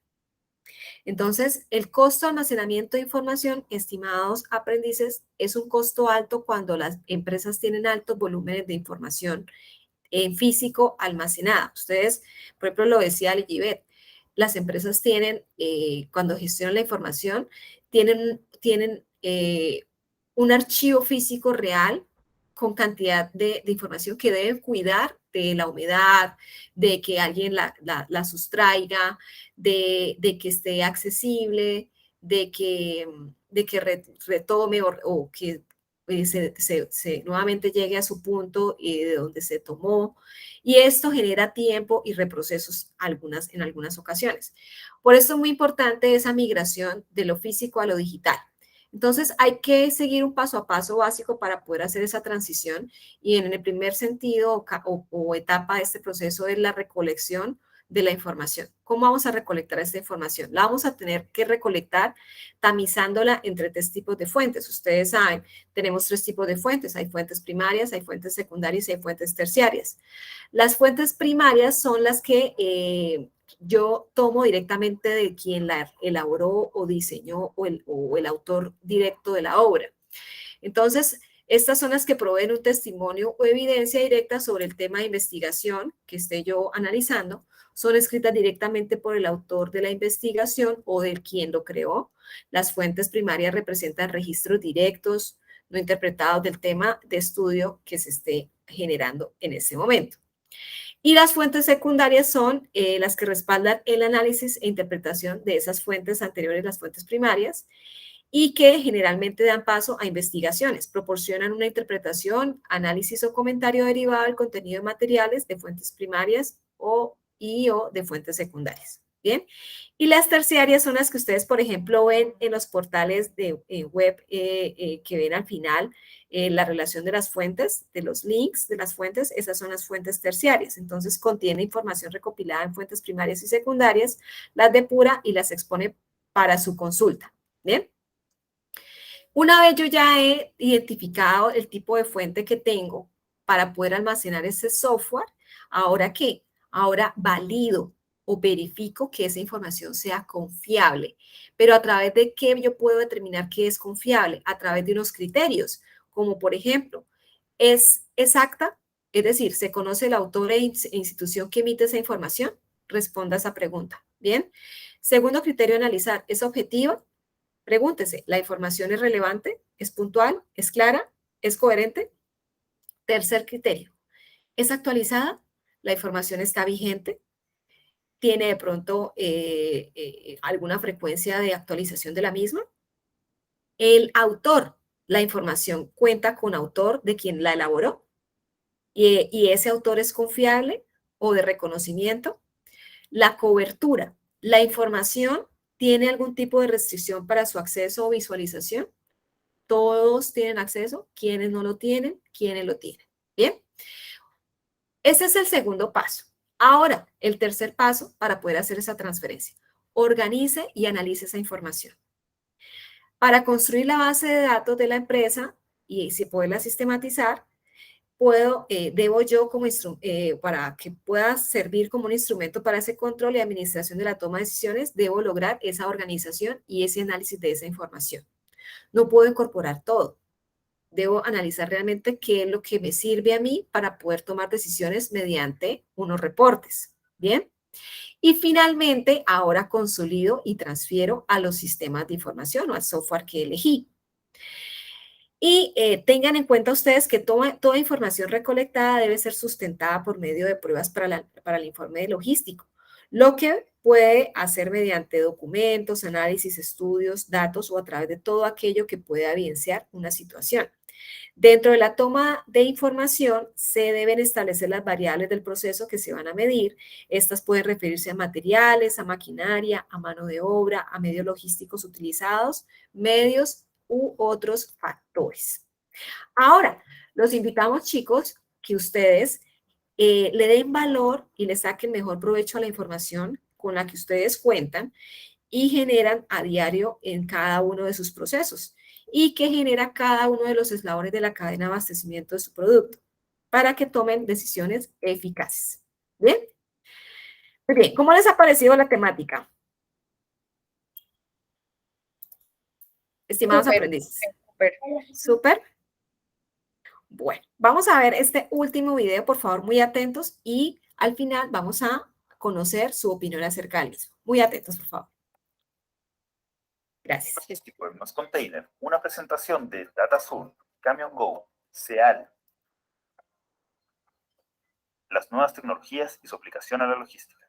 Entonces, el costo de almacenamiento de información, estimados aprendices, es un costo alto cuando las empresas tienen altos volúmenes de información en físico almacenada. Ustedes, por ejemplo, lo decía Ligibet, las empresas tienen, cuando gestionan la información, tienen un archivo físico real con cantidad de información que deben cuidar de la humedad, de que alguien la sustraiga, de que esté accesible, de que retome o que nuevamente llegue a su punto de donde se tomó. Y esto genera tiempo y reprocesos en algunas ocasiones. Por eso es muy importante esa migración de lo físico a lo digital. Entonces, hay que seguir un paso a paso básico para poder hacer esa transición, y en el primer sentido o etapa de este proceso es la recolección de la información. ¿Cómo vamos a recolectar esta información? La vamos a tener que recolectar tamizándola entre 3 tipos de fuentes. Ustedes saben, tenemos 3 tipos de fuentes. Hay fuentes primarias, hay fuentes secundarias y hay fuentes terciarias. Las fuentes primarias son las que yo tomo directamente de quien la elaboró o diseñó o el autor directo de la obra. Entonces, estas son las que proveen un testimonio o evidencia directa sobre el tema de investigación que esté yo analizando. Son escritas directamente por el autor de la investigación o del quien lo creó. Las fuentes primarias representan registros directos, no interpretados del tema de estudio que se esté generando en ese momento. Y las fuentes secundarias son las que respaldan el análisis e interpretación de esas fuentes anteriores, las fuentes primarias, y que generalmente dan paso a investigaciones, proporcionan una interpretación, análisis o comentario derivado del contenido de materiales de fuentes primarias o de fuentes secundarias. Bien, y las terciarias son las que ustedes, por ejemplo, ven en los portales de web que ven al final la relación de las fuentes, de los links de las fuentes. Esas son las fuentes terciarias. Entonces, contiene información recopilada en fuentes primarias y secundarias, las depura y las expone para su consulta. Bien. Una vez yo ya he identificado el tipo de fuente que tengo para poder almacenar ese software, ¿ahora qué? Ahora valido o verifico que esa información sea confiable. ¿Pero a través de qué yo puedo determinar que es confiable? A través de unos criterios, como por ejemplo, ¿es exacta? Es decir, ¿se conoce el autor e institución que emite esa información? Responda a esa pregunta. Bien. Segundo criterio a analizar, ¿es objetiva? Pregúntese, ¿la información es relevante? ¿Es puntual? ¿Es clara? ¿Es coherente? Tercer criterio, ¿es actualizada? ¿La información está vigente? ¿Tiene de pronto alguna frecuencia de actualización de la misma? El autor, la información cuenta con autor de quien la elaboró, y ese autor es confiable o de reconocimiento. La cobertura, la información ¿Tiene algún tipo de restricción para su acceso o visualización? ¿Todos tienen acceso? ¿Quiénes no lo tienen? ¿Quiénes lo tienen? Bien. Ese es el segundo paso. Ahora, el tercer paso para poder hacer esa transferencia. Organice y analice esa información. Para construir la base de datos de la empresa y si poderla sistematizar, debo yo para que pueda servir como un instrumento para ese control y administración de la toma de decisiones, debo lograr esa organización y ese análisis de esa información. No puedo incorporar todo. Debo analizar realmente qué es lo que me sirve a mí para poder tomar decisiones mediante unos reportes. ¿Bien? Y finalmente, ahora consolido y transfiero a los sistemas de información o al software que elegí. Y tengan en cuenta ustedes que toda información recolectada debe ser sustentada por medio de pruebas para el informe logístico, lo que puede hacer mediante documentos, análisis, estudios, datos o a través de todo aquello que pueda evidenciar una situación. Dentro de la toma de información se deben establecer las variables del proceso que se van a medir. Estas pueden referirse a materiales, a maquinaria, a mano de obra, a medios logísticos utilizados, medios u otros factores. Ahora, los invitamos, chicos, que ustedes le den valor y le saquen mejor provecho a la información con la que ustedes cuentan y generan a diario en cada uno de sus procesos y que genera cada uno de los eslabones de la cadena de abastecimiento de su producto para que tomen decisiones eficaces. ¿Bien? Muy bien, ¿cómo les ha parecido la temática? Estimados aprendices. Súper. Bueno, vamos a ver este último video, por favor, muy atentos y al final vamos a conocer su opinión acerca del mismo. Muy atentos, por favor. Gracias. Logístico en Más Container, una presentación de DataSur, Camion Go, SEAL, las nuevas tecnologías y su aplicación a la logística.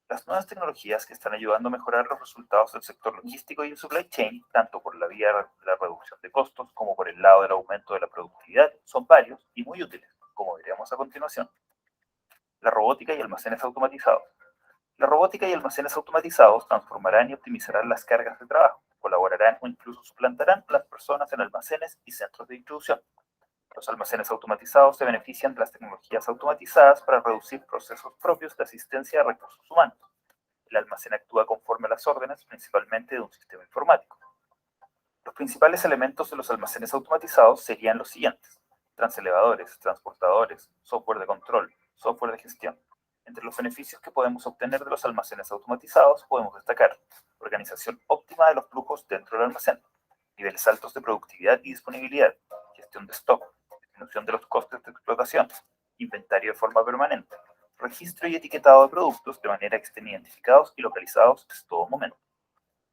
Las nuevas tecnologías que están ayudando a mejorar los resultados del sector logístico y el supply chain, tanto por la vía de la reducción de costos como por el lado del aumento de la productividad, son varios y muy útiles, como veremos a continuación. La robótica y almacenes automatizados. La robótica y almacenes automatizados transformarán y optimizarán las cargas de trabajo, colaborarán o incluso suplantarán a las personas en almacenes y centros de distribución. Los almacenes automatizados se benefician de las tecnologías automatizadas para reducir procesos propios de asistencia a recursos humanos. El almacén actúa conforme a las órdenes, principalmente de un sistema informático. Los principales elementos de los almacenes automatizados serían los siguientes: transelevadores, transportadores, software de control, software de gestión. Entre los beneficios que podemos obtener de los almacenes automatizados podemos destacar organización óptima de los flujos dentro del almacén, niveles altos de productividad y disponibilidad, gestión de stock, disminución de los costes de explotación, inventario de forma permanente, registro y etiquetado de productos de manera que estén identificados y localizados en todo momento.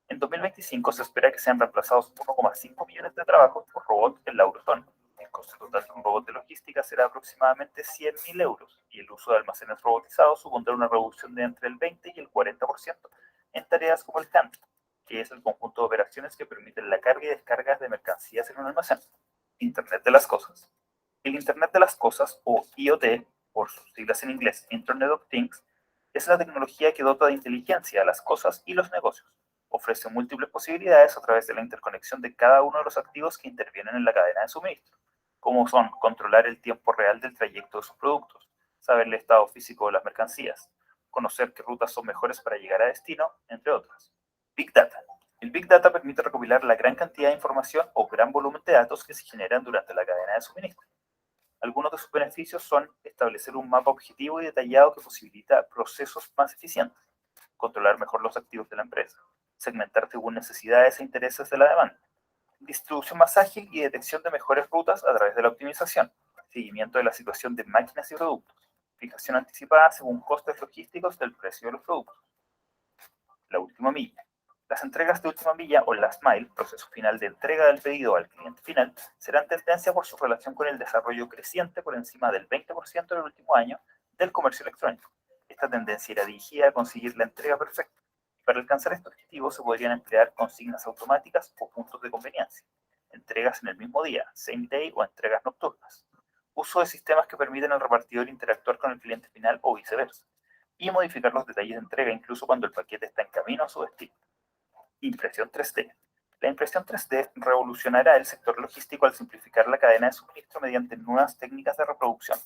En 2025 se espera que sean reemplazados 1,5 millones de trabajos por robots en la eurozona. El coste total de un robot de logística será aproximadamente 100.000 euros y el uso de almacenes robotizados supondrá una reducción de entre el 20 y el 40% en tareas como el CANT, que es el conjunto de operaciones que permiten la carga y descarga de mercancías en un almacén. Internet de las cosas. El Internet de las cosas, o IoT, por sus siglas en inglés, Internet of Things, es la tecnología que dota de inteligencia a las cosas y los negocios. Ofrece múltiples posibilidades a través de la interconexión de cada uno de los activos que intervienen en la cadena de suministro, como son controlar el tiempo real del trayecto de sus productos, saber el estado físico de las mercancías, conocer qué rutas son mejores para llegar a destino, entre otras. Big Data. El Big Data permite recopilar la gran cantidad de información o gran volumen de datos que se generan durante la cadena de suministro. Algunos de sus beneficios son establecer un mapa objetivo y detallado que posibilita procesos más eficientes, controlar mejor los activos de la empresa, segmentar según necesidades e intereses de la demanda, distribución más ágil y detección de mejores rutas a través de la optimización, seguimiento de la situación de máquinas y productos, fijación anticipada según costes logísticos del precio de los productos. La última milla. Las entregas de última milla o last mile, proceso final de entrega del pedido al cliente final, serán tendencia por su relación con el desarrollo creciente por encima del 20% del último año del comercio electrónico. Esta tendencia irá dirigida a conseguir la entrega perfecta. Para alcanzar este objetivo se podrían emplear consignas automáticas o puntos de conveniencia, entregas en el mismo día, same day o entregas nocturnas, uso de sistemas que permiten al repartidor interactuar con el cliente final o viceversa, y modificar los detalles de entrega incluso cuando el paquete está en camino a su destino. Impresión 3D. La impresión 3D revolucionará el sector logístico al simplificar la cadena de suministro mediante nuevas técnicas de reproducción.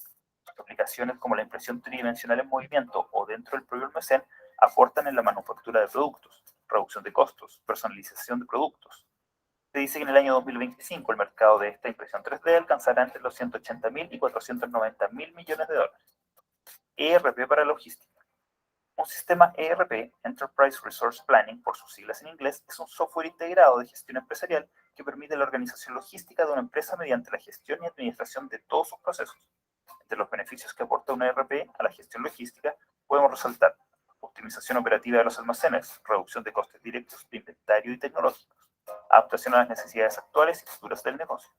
Aplicaciones como la impresión tridimensional en movimiento o dentro del propio almacén aportan en la manufactura de productos, reducción de costos, personalización de productos. Se dice que en el año 2025 el mercado de esta impresión 3D alcanzará entre los 180.000 y 490.000 millones de dólares. ERP para logística. Un sistema ERP, Enterprise Resource Planning, por sus siglas en inglés, es un software integrado de gestión empresarial que permite la organización logística de una empresa mediante la gestión y administración de todos sus procesos. Entre los beneficios que aporta un ERP a la gestión logística, podemos resaltar optimización operativa de los almacenes, reducción de costes directos de inventario y tecnológicos, adaptación a las necesidades actuales y futuras del negocio,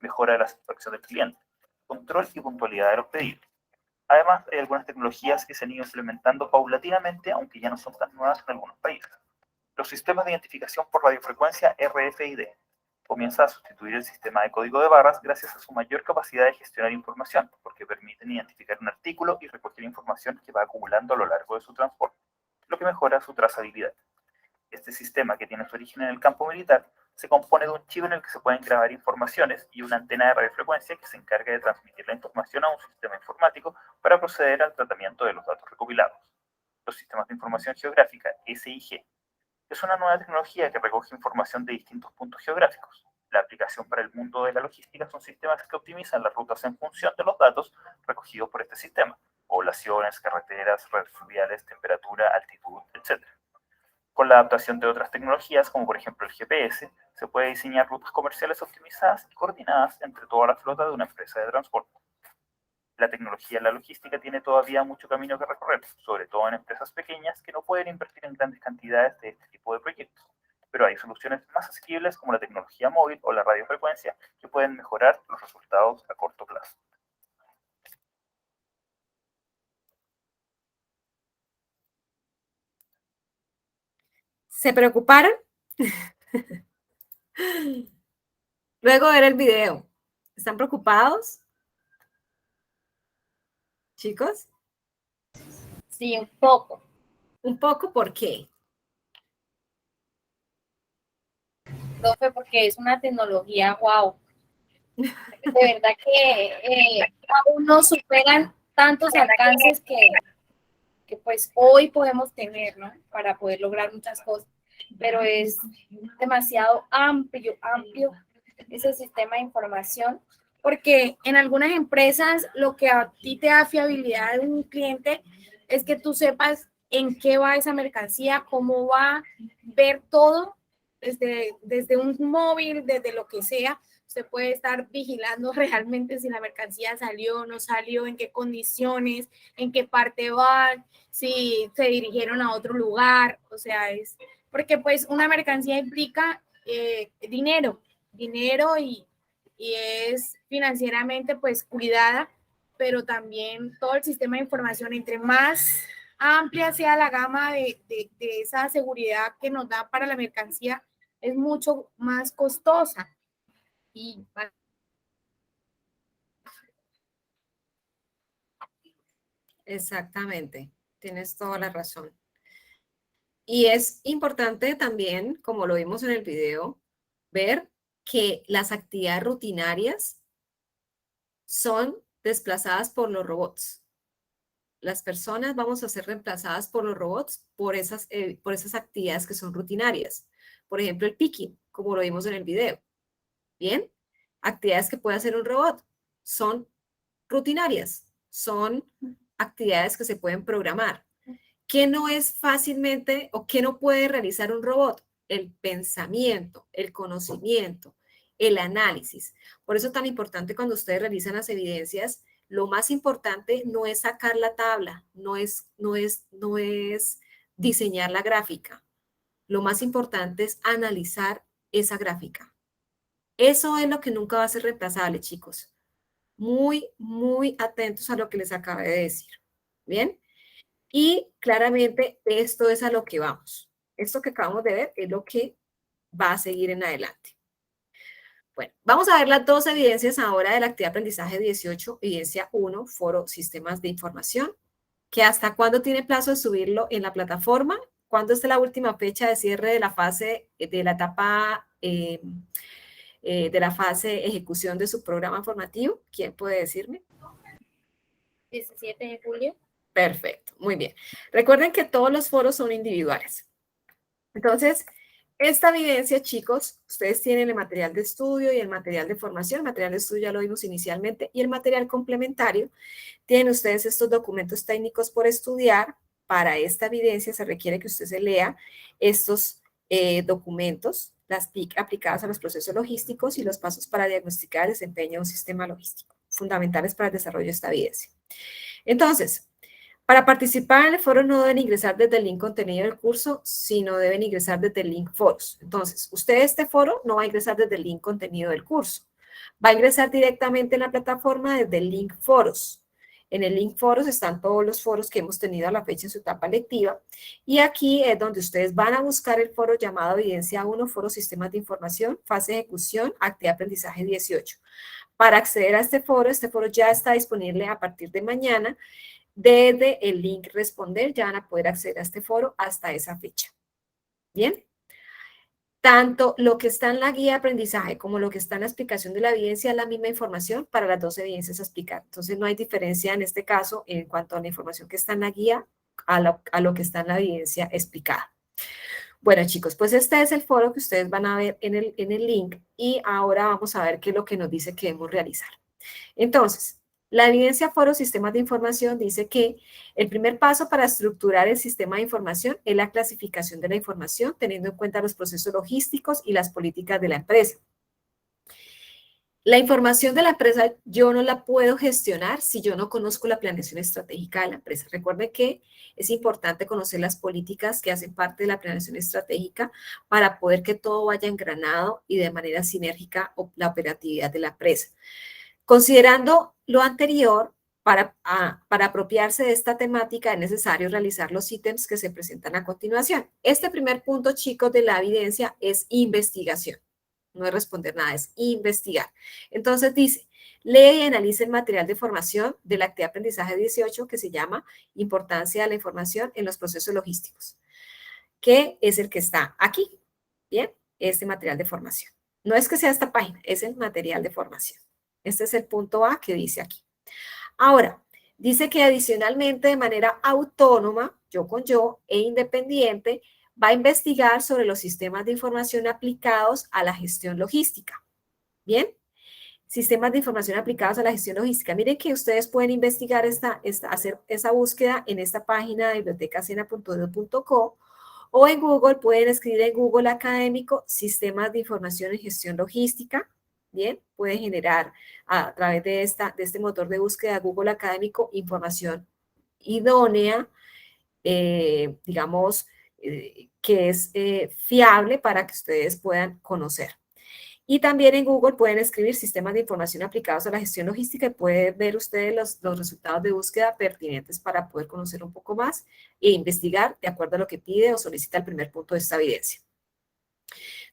mejora de la satisfacción del cliente, control y puntualidad de los pedidos. Además, hay algunas tecnologías que se han ido implementando paulatinamente, aunque ya no son tan nuevas en algunos países. Los sistemas de identificación por radiofrecuencia RFID comienza a sustituir el sistema de código de barras gracias a su mayor capacidad de gestionar información, porque permiten identificar un artículo y recoger información que va acumulando a lo largo de su transporte, lo que mejora su trazabilidad. Este sistema, que tiene su origen en el campo militar, se compone de un chip en el que se pueden grabar informaciones y una antena de radiofrecuencia que se encarga de transmitir la información a un sistema informático para proceder al tratamiento de los datos recopilados. Los sistemas de información geográfica, SIG, es una nueva tecnología que recoge información de distintos puntos geográficos. La aplicación para el mundo de la logística son sistemas que optimizan las rutas en función de los datos recogidos por este sistema: poblaciones, carreteras, redes fluviales, temperatura, altitud, etc. Con la adaptación de otras tecnologías, como por ejemplo el GPS, se puede diseñar rutas comerciales optimizadas y coordinadas entre toda la flota de una empresa de transporte. La tecnología en la logística tiene todavía mucho camino que recorrer, sobre todo en empresas pequeñas que no pueden invertir en grandes cantidades de este tipo de proyectos. Pero hay soluciones más asequibles como la tecnología móvil o la radiofrecuencia que pueden mejorar los resultados a corto plazo. ¿Se preocuparon? Luego de ver el video, ¿están preocupados, chicos? Sí, un poco. Un poco, ¿por qué? Profe, porque es una tecnología, wow. De verdad que aún no superan tantos alcances que pues hoy podemos tener, ¿no? Para poder lograr muchas cosas. Pero es demasiado amplio ese sistema de información, porque en algunas empresas lo que a ti te da fiabilidad de un cliente es que tú sepas en qué va esa mercancía, cómo va, ver todo desde un móvil, desde lo que sea. Usted puede estar vigilando realmente si la mercancía salió o no salió, en qué condiciones, en qué parte van, si se dirigieron a otro lugar. O sea, es porque pues una mercancía implica dinero y es financieramente pues cuidada, pero también todo el sistema de información, entre más amplia sea la gama de esa seguridad que nos da para la mercancía, es mucho más costosa. Y Exactamente, tienes toda la razón. Y es importante también, como lo vimos en el video, ver que las actividades rutinarias son desplazadas por los robots. Las personas vamos a ser reemplazadas por los robots por esas actividades que son rutinarias. Por ejemplo, el picking, como lo vimos en el video. Bien, actividades que puede hacer un robot son rutinarias, son actividades que se pueden programar. ¿Qué no es fácilmente o qué no puede realizar un robot? El pensamiento, el conocimiento, el análisis. Por eso es tan importante cuando ustedes realizan las evidencias, lo más importante no es sacar la tabla, no es diseñar la gráfica. Lo más importante es analizar esa gráfica. Eso es lo que nunca va a ser reemplazable, chicos. Muy, muy atentos a lo que les acabé de decir. ¿Bien? Y claramente esto es a lo que vamos. Esto que acabamos de ver es lo que va a seguir en adelante. Bueno, vamos a ver las dos evidencias ahora de la actividad de aprendizaje 18, evidencia 1, foro sistemas de información, que hasta cuándo tiene plazo de subirlo en la plataforma, ¿Cuándo es la última fecha de cierre de la fase, de la etapa, de la fase ejecución de su programa formativo? ¿Quién puede decirme? 17 de julio. Perfecto, muy bien. Recuerden que todos los foros son individuales. Entonces, esta evidencia, chicos, ustedes tienen el material de estudio y el material de formación. El material de estudio ya lo vimos inicialmente y el material complementario. Tienen ustedes estos documentos técnicos por estudiar. Para esta evidencia se requiere que usted se lea estos documentos, las TIC aplicadas a los procesos logísticos y los pasos para diagnosticar el desempeño de un sistema logístico, fundamentales para el desarrollo de esta evidencia. Entonces, para participar en el foro no deben ingresar desde el link contenido del curso, sino deben ingresar desde el link foros. Entonces, usted a este foro no va a ingresar desde el link contenido del curso. Va a ingresar directamente en la plataforma desde el link foros. En el link foros están todos los foros que hemos tenido a la fecha en su etapa lectiva. Y aquí es donde ustedes van a buscar el foro llamado Evidencia 1, Foro Sistemas de Información, Fase de Ejecución, Actividad de Aprendizaje 18. Para acceder a este foro ya está disponible a partir de mañana. Desde el link responder ya van a poder acceder a este foro hasta esa fecha. ¿Bien? Tanto lo que está en la guía de aprendizaje como lo que está en la explicación de la evidencia es la misma información para las dos evidencias a explicar. Entonces no hay diferencia en este caso en cuanto a la información que está en la guía a lo que está en la evidencia explicada. Bueno, chicos, pues este es el foro que ustedes van a ver en el link y ahora vamos a ver qué es lo que nos dice que debemos realizar. Entonces, la evidencia foro sistemas de información dice que el primer paso para estructurar el sistema de información es la clasificación de la información, teniendo en cuenta los procesos logísticos y las políticas de la empresa. La información de la empresa yo no la puedo gestionar si yo no conozco la planeación estratégica de la empresa. Recuerden que es importante conocer las políticas que hacen parte de la planeación estratégica para poder que todo vaya engranado y de manera sinérgica la operatividad de la empresa. Considerando lo anterior, para apropiarse de esta temática es necesario realizar los ítems que se presentan a continuación. Este primer punto, chicos, de la evidencia es investigación. No es responder nada, es investigar. Entonces dice, lee y analice el material de formación de la actividad de aprendizaje 18 que se llama Importancia de la información en los procesos logísticos, que es el que está aquí. Bien, este material de formación. No es que sea esta página, es el material de formación. Este es el punto A que dice aquí. Ahora, dice que adicionalmente de manera autónoma, yo con yo, e independiente, va a investigar sobre los sistemas de información aplicados a la gestión logística. ¿Bien? Sistemas de información aplicados a la gestión logística. Miren que ustedes pueden investigar hacer esa búsqueda en esta página de bibliotecasena.edu.co o en Google, pueden escribir en Google académico sistemas de información en gestión logística. Bien, puede generar a través de este motor de búsqueda Google Académico información idónea, digamos, que es fiable para que ustedes puedan conocer. Y también en Google pueden escribir sistemas de información aplicados a la gestión logística y pueden ver ustedes los resultados de búsqueda pertinentes para poder conocer un poco más e investigar de acuerdo a lo que pide o solicita el primer punto de esta evidencia.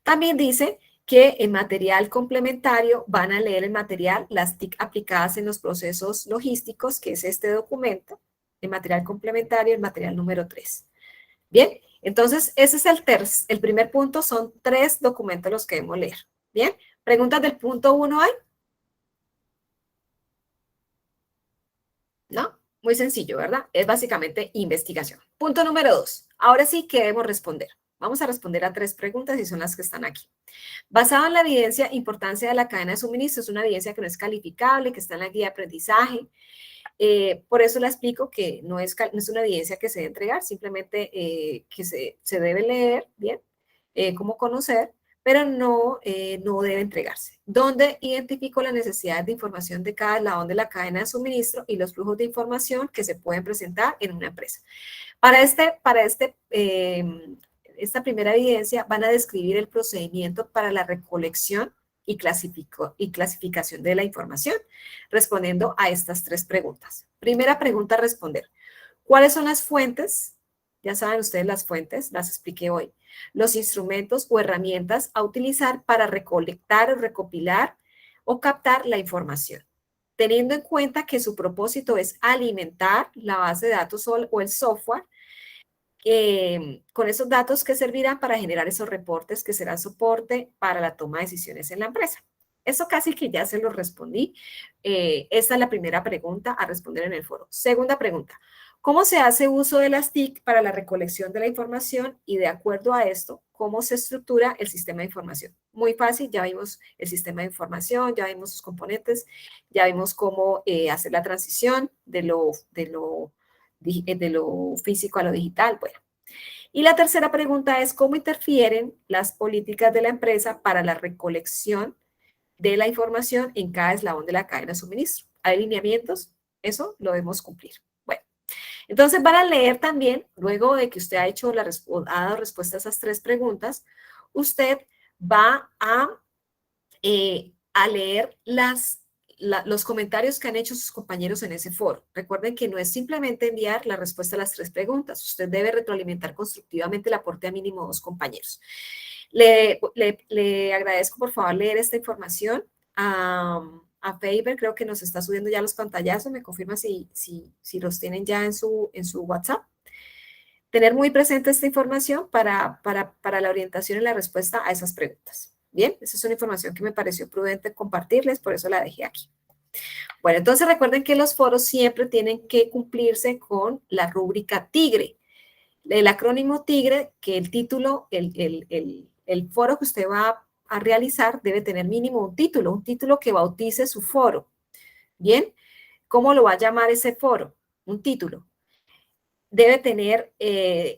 También dice que en material complementario van a leer el material, las TIC aplicadas en los procesos logísticos, que es este documento, el material complementario, el material número 3. Bien, entonces ese es el primer punto, son 3 documentos los que debemos leer. Bien, ¿preguntas del punto 1 hay? ¿No? Muy sencillo, ¿verdad? Es básicamente investigación. Punto número 2. Ahora sí, ¿qué debemos responder? Vamos a responder a 3 preguntas y son las que están aquí. Basado en la evidencia, importancia de la cadena de suministro, es una evidencia que no es calificable, que está en la guía de aprendizaje. Por eso la explico que no es una evidencia que se debe entregar, simplemente que se debe leer, bien, cómo conocer, pero no debe entregarse. ¿Dónde identifico la necesidad de información de cada eslabón de la cadena de suministro y los flujos de información que se pueden presentar en una empresa? Para esta primera evidencia van a describir el procedimiento para la recolección y clasificación de la información, respondiendo a estas 3 preguntas. Primera pregunta a responder. ¿Cuáles son las fuentes? Ya saben ustedes las fuentes, las expliqué hoy. Los instrumentos o herramientas a utilizar para recolectar o recopilar o captar la información, teniendo en cuenta que su propósito es alimentar la base de datos o el software con esos datos que servirán para generar esos reportes que serán soporte para la toma de decisiones en la empresa. Eso casi que ya se lo respondí. Esta es la primera pregunta a responder en el foro. Segunda pregunta, ¿cómo se hace uso de las TIC para la recolección de la información y de acuerdo a esto, cómo se estructura el sistema de información? Muy fácil, ya vimos el sistema de información, ya vimos sus componentes, ya vimos cómo hacer la transición de lo físico a lo digital. Bueno. Y la tercera pregunta es, ¿cómo interfieren las políticas de la empresa para la recolección de la información en cada eslabón de la cadena de suministro? ¿Hay lineamientos? Eso lo debemos cumplir. Bueno, entonces van a leer también, luego de que usted ha dado respuesta a esas tres preguntas, usted va a leer los comentarios que han hecho sus compañeros en ese foro. Recuerden que no es simplemente enviar la respuesta a las tres preguntas. Usted debe retroalimentar constructivamente el aporte a mínimo 2 compañeros. Le agradezco, por favor, leer esta información a Faber. Creo que nos está subiendo ya los pantallazos. Me confirma si los tienen ya en su WhatsApp. Tener muy presente esta información para la orientación y la respuesta a esas preguntas. Bien, esa es una información que me pareció prudente compartirles, por eso la dejé aquí. Bueno, entonces recuerden que los foros siempre tienen que cumplirse con la rúbrica TIGRE. El acrónimo TIGRE, que el título, el foro que usted va a realizar debe tener mínimo un título que bautice su foro. Bien, ¿cómo lo va a llamar ese foro? Un título. Debe tener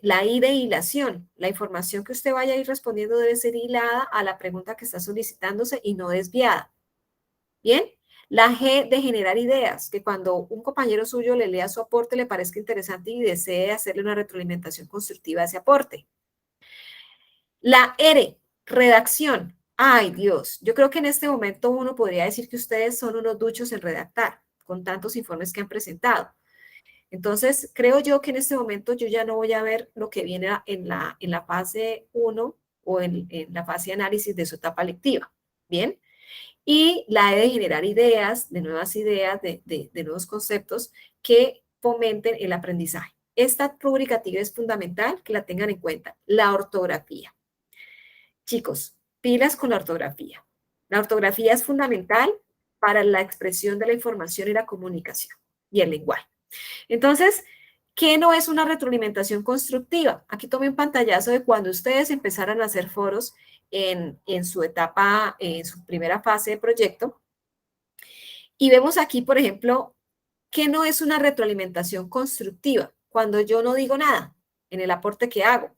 la I de hilación. La información que usted vaya a ir respondiendo debe ser hilada a la pregunta que está solicitándose y no desviada. ¿Bien? La G de generar ideas, que cuando un compañero suyo le lea su aporte le parezca interesante y desee hacerle una retroalimentación constructiva a ese aporte. La R, redacción. Ay, Dios, yo creo que en este momento uno podría decir que ustedes son unos duchos en redactar, con tantos informes que han presentado. Entonces, creo yo que en este momento yo ya no voy a ver lo que viene en la fase 1 o en la fase de análisis de su etapa lectiva. ¿Bien? Y la E de generar ideas, de nuevas ideas, de nuevos conceptos que fomenten el aprendizaje. Esta rúbrica TIGRE es fundamental que la tengan en cuenta. La ortografía. Chicos, pilas con la ortografía. La ortografía es fundamental para la expresión de la información y la comunicación y el lenguaje. Entonces, ¿qué no es una retroalimentación constructiva? Aquí tomé un pantallazo de cuando ustedes empezaran a hacer foros en su etapa, en su primera fase de proyecto. Y vemos aquí, por ejemplo, ¿qué no es una retroalimentación constructiva? Cuando yo no digo nada en el aporte que hago.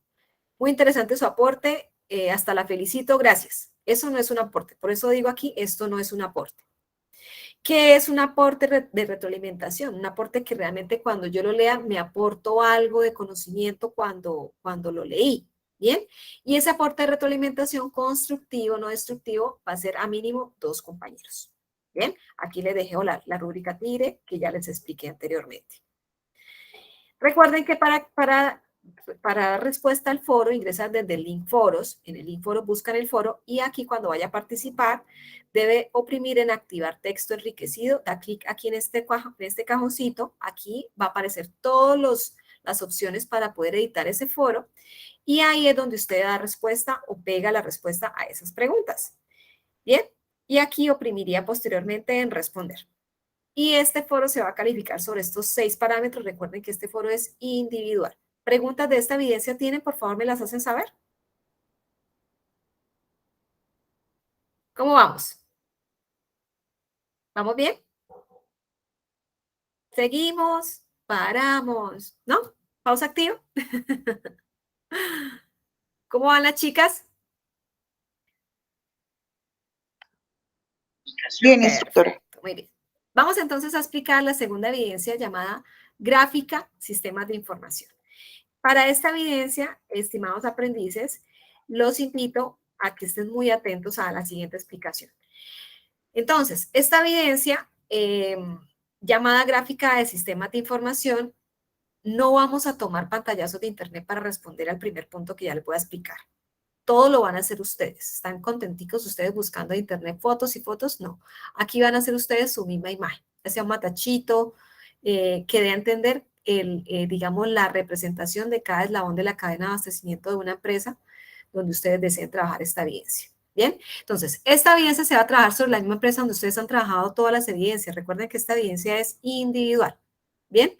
Muy interesante su aporte, hasta la felicito, gracias. Eso no es un aporte, por eso digo aquí, esto no es un aporte. ¿Qué es un aporte de retroalimentación? Un aporte que realmente cuando yo lo lea me aporto algo de conocimiento cuando lo leí, ¿bien? Y ese aporte de retroalimentación constructivo, no destructivo, va a ser a mínimo 2 compañeros, ¿bien? Aquí les dejo la rúbrica TIGRE que ya les expliqué anteriormente. Recuerden que para dar respuesta al foro, ingresan desde el link foros. En el link foros buscan el foro y aquí cuando vaya a participar debe oprimir en activar texto enriquecido. Da clic aquí en este cajoncito. Aquí va a aparecer todas las opciones para poder editar ese foro y ahí es donde usted da respuesta o pega la respuesta a esas preguntas. Bien, y aquí oprimiría posteriormente en responder. Y este foro se va a calificar sobre estos 6 parámetros. Recuerden que este foro es individual. ¿Preguntas de esta evidencia tienen? Por favor, me las hacen saber. ¿Cómo vamos? ¿Vamos bien? Seguimos, paramos, ¿no? Pausa activa. ¿Cómo van las chicas? Bien, instructora. Perfecto, muy bien. Vamos entonces a explicar la segunda evidencia llamada gráfica, sistemas de información. Para esta evidencia, estimados aprendices, los invito a que estén muy atentos a la siguiente explicación. Entonces, esta evidencia llamada gráfica de sistemas de información, no vamos a tomar pantallazos de internet para responder al primer punto que ya les voy a explicar. Todo lo van a hacer ustedes. ¿Están contenticos ustedes buscando en internet fotos y fotos? No. Aquí van a hacer ustedes su misma imagen. Ya sea un matachito, que dé a entender digamos, la representación de cada eslabón de la cadena de abastecimiento de una empresa donde ustedes deseen trabajar esta evidencia. Bien, entonces, esta evidencia se va a trabajar sobre la misma empresa donde ustedes han trabajado todas las evidencias. Recuerden que esta evidencia es individual. Bien,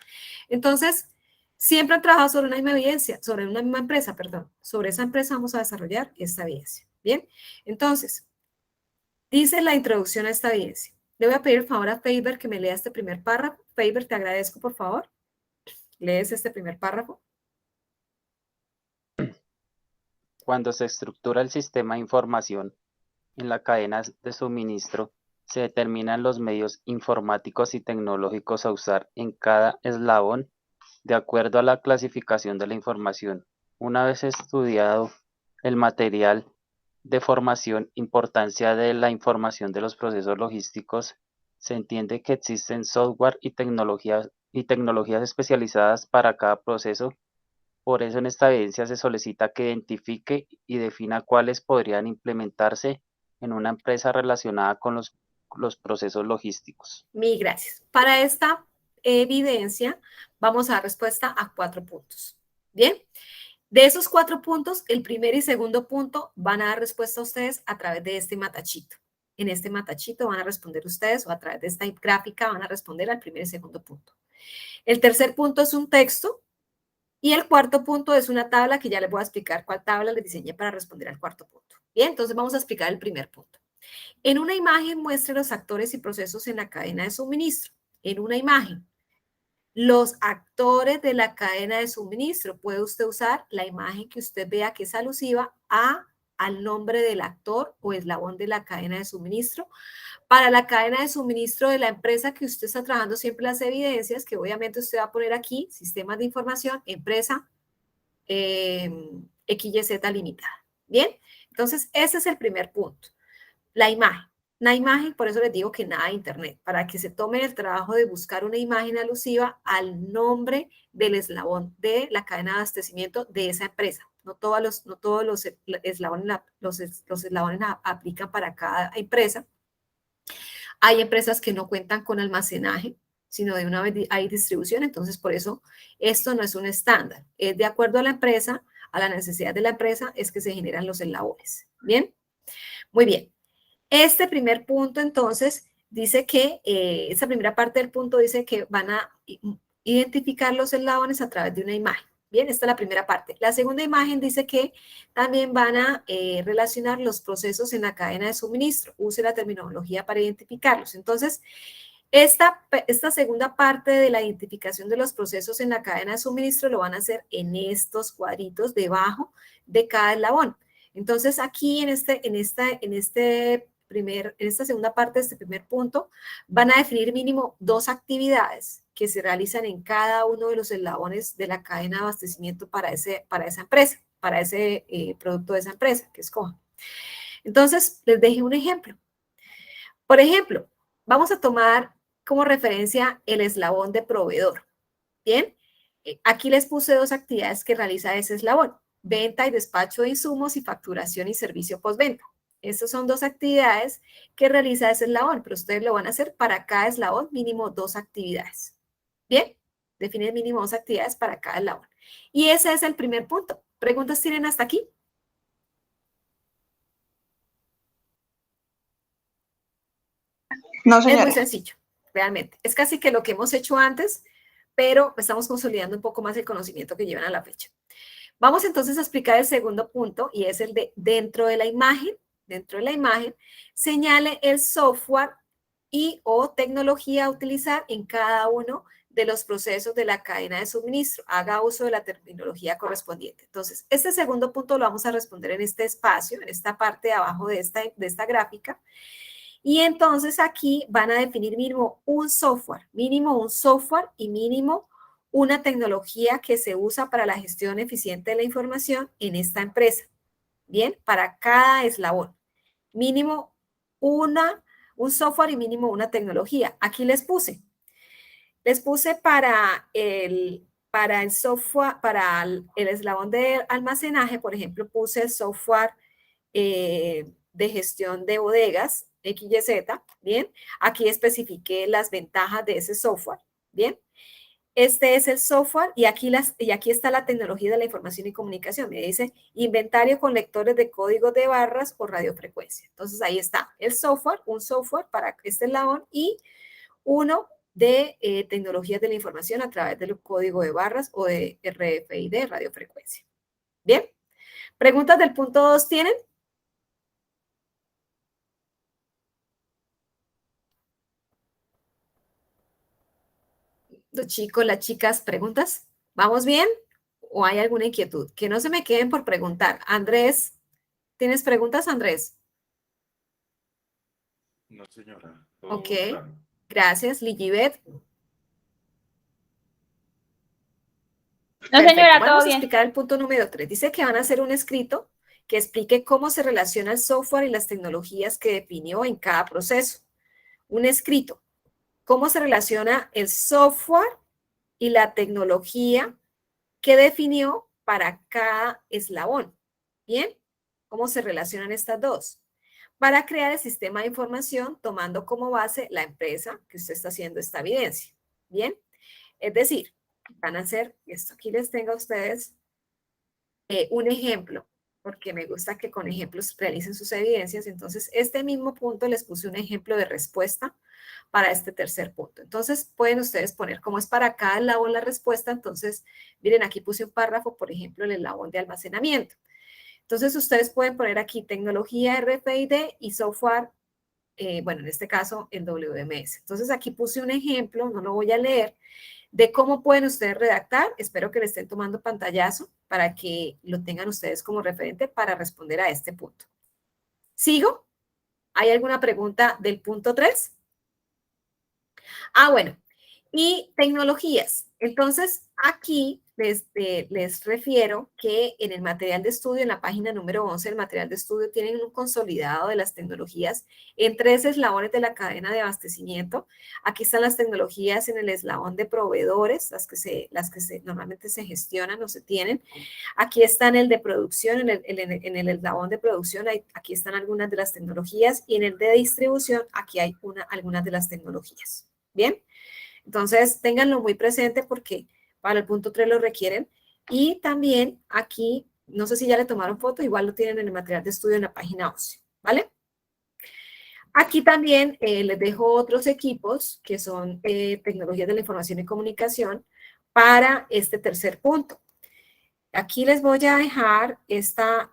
entonces, siempre han trabajado sobre una misma evidencia, sobre una misma empresa, perdón. Sobre esa empresa vamos a desarrollar esta evidencia. Bien, entonces, dice la introducción a esta evidencia. Le voy a pedir el favor a Faber que me lea este primer párrafo. Faber, te agradezco, por favor. ¿Lees este primer párrafo? Cuando se estructura el sistema de información en la cadena de suministro, se determinan los medios informáticos y tecnológicos a usar en cada eslabón de acuerdo a la clasificación de la información. Una vez estudiado el material de formación, importancia de la información de los procesos logísticos, se entiende que existen software y tecnologías especializadas para cada proceso. Por eso en esta evidencia se solicita que identifique y defina cuáles podrían implementarse en una empresa relacionada con los procesos logísticos. Mil gracias. Para esta evidencia vamos a dar respuesta a 4 puntos. Bien, de esos 4 puntos, el primer y segundo punto van a dar respuesta a ustedes a través de este matachito. En este matachito van a responder ustedes o a través de esta gráfica van a responder al primer y segundo punto. El tercer punto es un texto. Y el cuarto punto es una tabla que ya les voy a explicar cuál tabla les diseñé para responder al cuarto punto. Bien, entonces vamos a explicar el primer punto. En una imagen muestre los actores y procesos en la cadena de suministro. En una imagen, los actores de la cadena de suministro. Puede usted usar la imagen que usted vea que es alusiva al nombre del actor o eslabón de la cadena de suministro. Para la cadena de suministro de la empresa que usted está trabajando, siempre las evidencias que obviamente usted va a poner aquí, sistemas de información, empresa XYZ limitada. Bien, entonces ese es el primer punto. La imagen. La imagen, por eso les digo que nada de internet, para que se tomen el trabajo de buscar una imagen alusiva al nombre del eslabón de la cadena de abastecimiento de esa empresa. No todos los eslabones aplican para cada empresa. Hay empresas que no cuentan con almacenaje, sino de una vez hay distribución, entonces por eso esto no es un estándar. Es de acuerdo a la empresa, a la necesidad de la empresa, es que se generan los eslabones. ¿Bien? Muy bien. Este primer punto, entonces, dice que, esta primera parte del punto dice que van a identificar los eslabones a través de una imagen. Bien, esta es la primera parte. La segunda imagen dice que también van a relacionar los procesos en la cadena de suministro. Use la terminología para identificarlos. Entonces, esta segunda parte de la identificación de los procesos en la cadena de suministro lo van a hacer en estos cuadritos debajo de cada eslabón. Entonces, aquí en esta segunda parte de este primer punto, van a definir mínimo 2 actividades que se realizan en cada uno de los eslabones de la cadena de abastecimiento para esa empresa, para ese producto de esa empresa que escojan. Entonces, les dejé un ejemplo. Por ejemplo, vamos a tomar como referencia el eslabón de proveedor. Bien, aquí les puse 2 actividades que realiza ese eslabón: venta y despacho de insumos y facturación y servicio postventa. Estas son 2 actividades que realiza ese eslabón, pero ustedes lo van a hacer para cada eslabón mínimo 2 actividades. Bien, definen mínimo 2 actividades para cada eslabón. Y ese es el primer punto. ¿Preguntas tienen hasta aquí? No, señora. Es muy sencillo, realmente. Es casi que lo que hemos hecho antes, pero estamos consolidando un poco más el conocimiento que llevan a la fecha. Vamos entonces a explicar el segundo punto, y es el de dentro de la imagen. Dentro de la imagen, señale el software y o tecnología a utilizar en cada uno de los procesos de la cadena de suministro. Haga uso de la terminología correspondiente. Entonces, este segundo punto lo vamos a responder en este espacio, en esta parte de abajo de esta gráfica. Y entonces aquí van a definir mínimo un software y mínimo una tecnología que se usa para la gestión eficiente de la información en esta empresa. Bien, para cada eslabón. Mínimo un software y mínimo una tecnología. Aquí les puse para el software, para el eslabón de almacenaje, por ejemplo, puse el software de gestión de bodegas, XYZ, ¿bien? Aquí especifiqué las ventajas de ese software, ¿bien? Este es el software y aquí está la tecnología de la información y comunicación. Me dice inventario con lectores de código de barras o radiofrecuencia. Entonces ahí está el software, un software para este eslabón y uno de tecnologías de la información a través del código de barras o de RFID, radiofrecuencia. Bien. ¿Preguntas del punto 2 tienen? Los chicos, las chicas, ¿preguntas? ¿Vamos bien? ¿O hay alguna inquietud? Que no se me queden por preguntar. Andrés, ¿tienes preguntas, Andrés? No, señora. Ok, Claro. gracias. Ligibet. No, Perfecto. señora, todo Vamos a bien. explicar el punto número 3. Dice que van a hacer un escrito que explique cómo se relaciona el software y las tecnologías que definió en cada proceso. Un escrito. ¿Cómo se relaciona el software y la tecnología que definió para cada eslabón? ¿Bien? ¿Cómo se relacionan estas dos? Para crear el sistema de información tomando como base la empresa que usted está haciendo esta evidencia. ¿Bien? Es decir, van a hacer, esto aquí les tengo a ustedes un ejemplo, porque me gusta que con ejemplos realicen sus evidencias. Entonces, este mismo punto les puse un ejemplo de respuesta para este tercer punto. Entonces, pueden ustedes poner, como es para cada eslabón la respuesta, entonces, miren, aquí puse un párrafo, por ejemplo, el eslabón de almacenamiento. Entonces, ustedes pueden poner aquí tecnología RFID y software, bueno, en este caso, el WMS. Entonces, aquí puse un ejemplo, no lo voy a leer, de cómo pueden ustedes redactar. Espero que le estén tomando pantallazo para que lo tengan ustedes como referente para responder a este punto. ¿Sigo? ¿Hay alguna pregunta del punto 3? Bueno. Y tecnologías. Entonces, aquí les refiero que en el material de estudio, en la página número 11 del material de estudio, tienen un consolidado de las tecnologías en 3 eslabones de la cadena de abastecimiento. Aquí están las tecnologías en el eslabón de proveedores, las que normalmente se gestionan o se tienen. Aquí está en el de producción, en el eslabón de producción, aquí están algunas de las tecnologías, y en el de distribución, aquí hay algunas de las tecnologías. ¿Bien? Entonces, ténganlo muy presente porque para el punto 3 lo requieren. Y también aquí, no sé si ya le tomaron foto, igual lo tienen en el material de estudio en la página 11, ¿vale? Aquí también les dejo otros equipos que son tecnologías de la información y comunicación para este tercer punto. Aquí les voy a dejar esta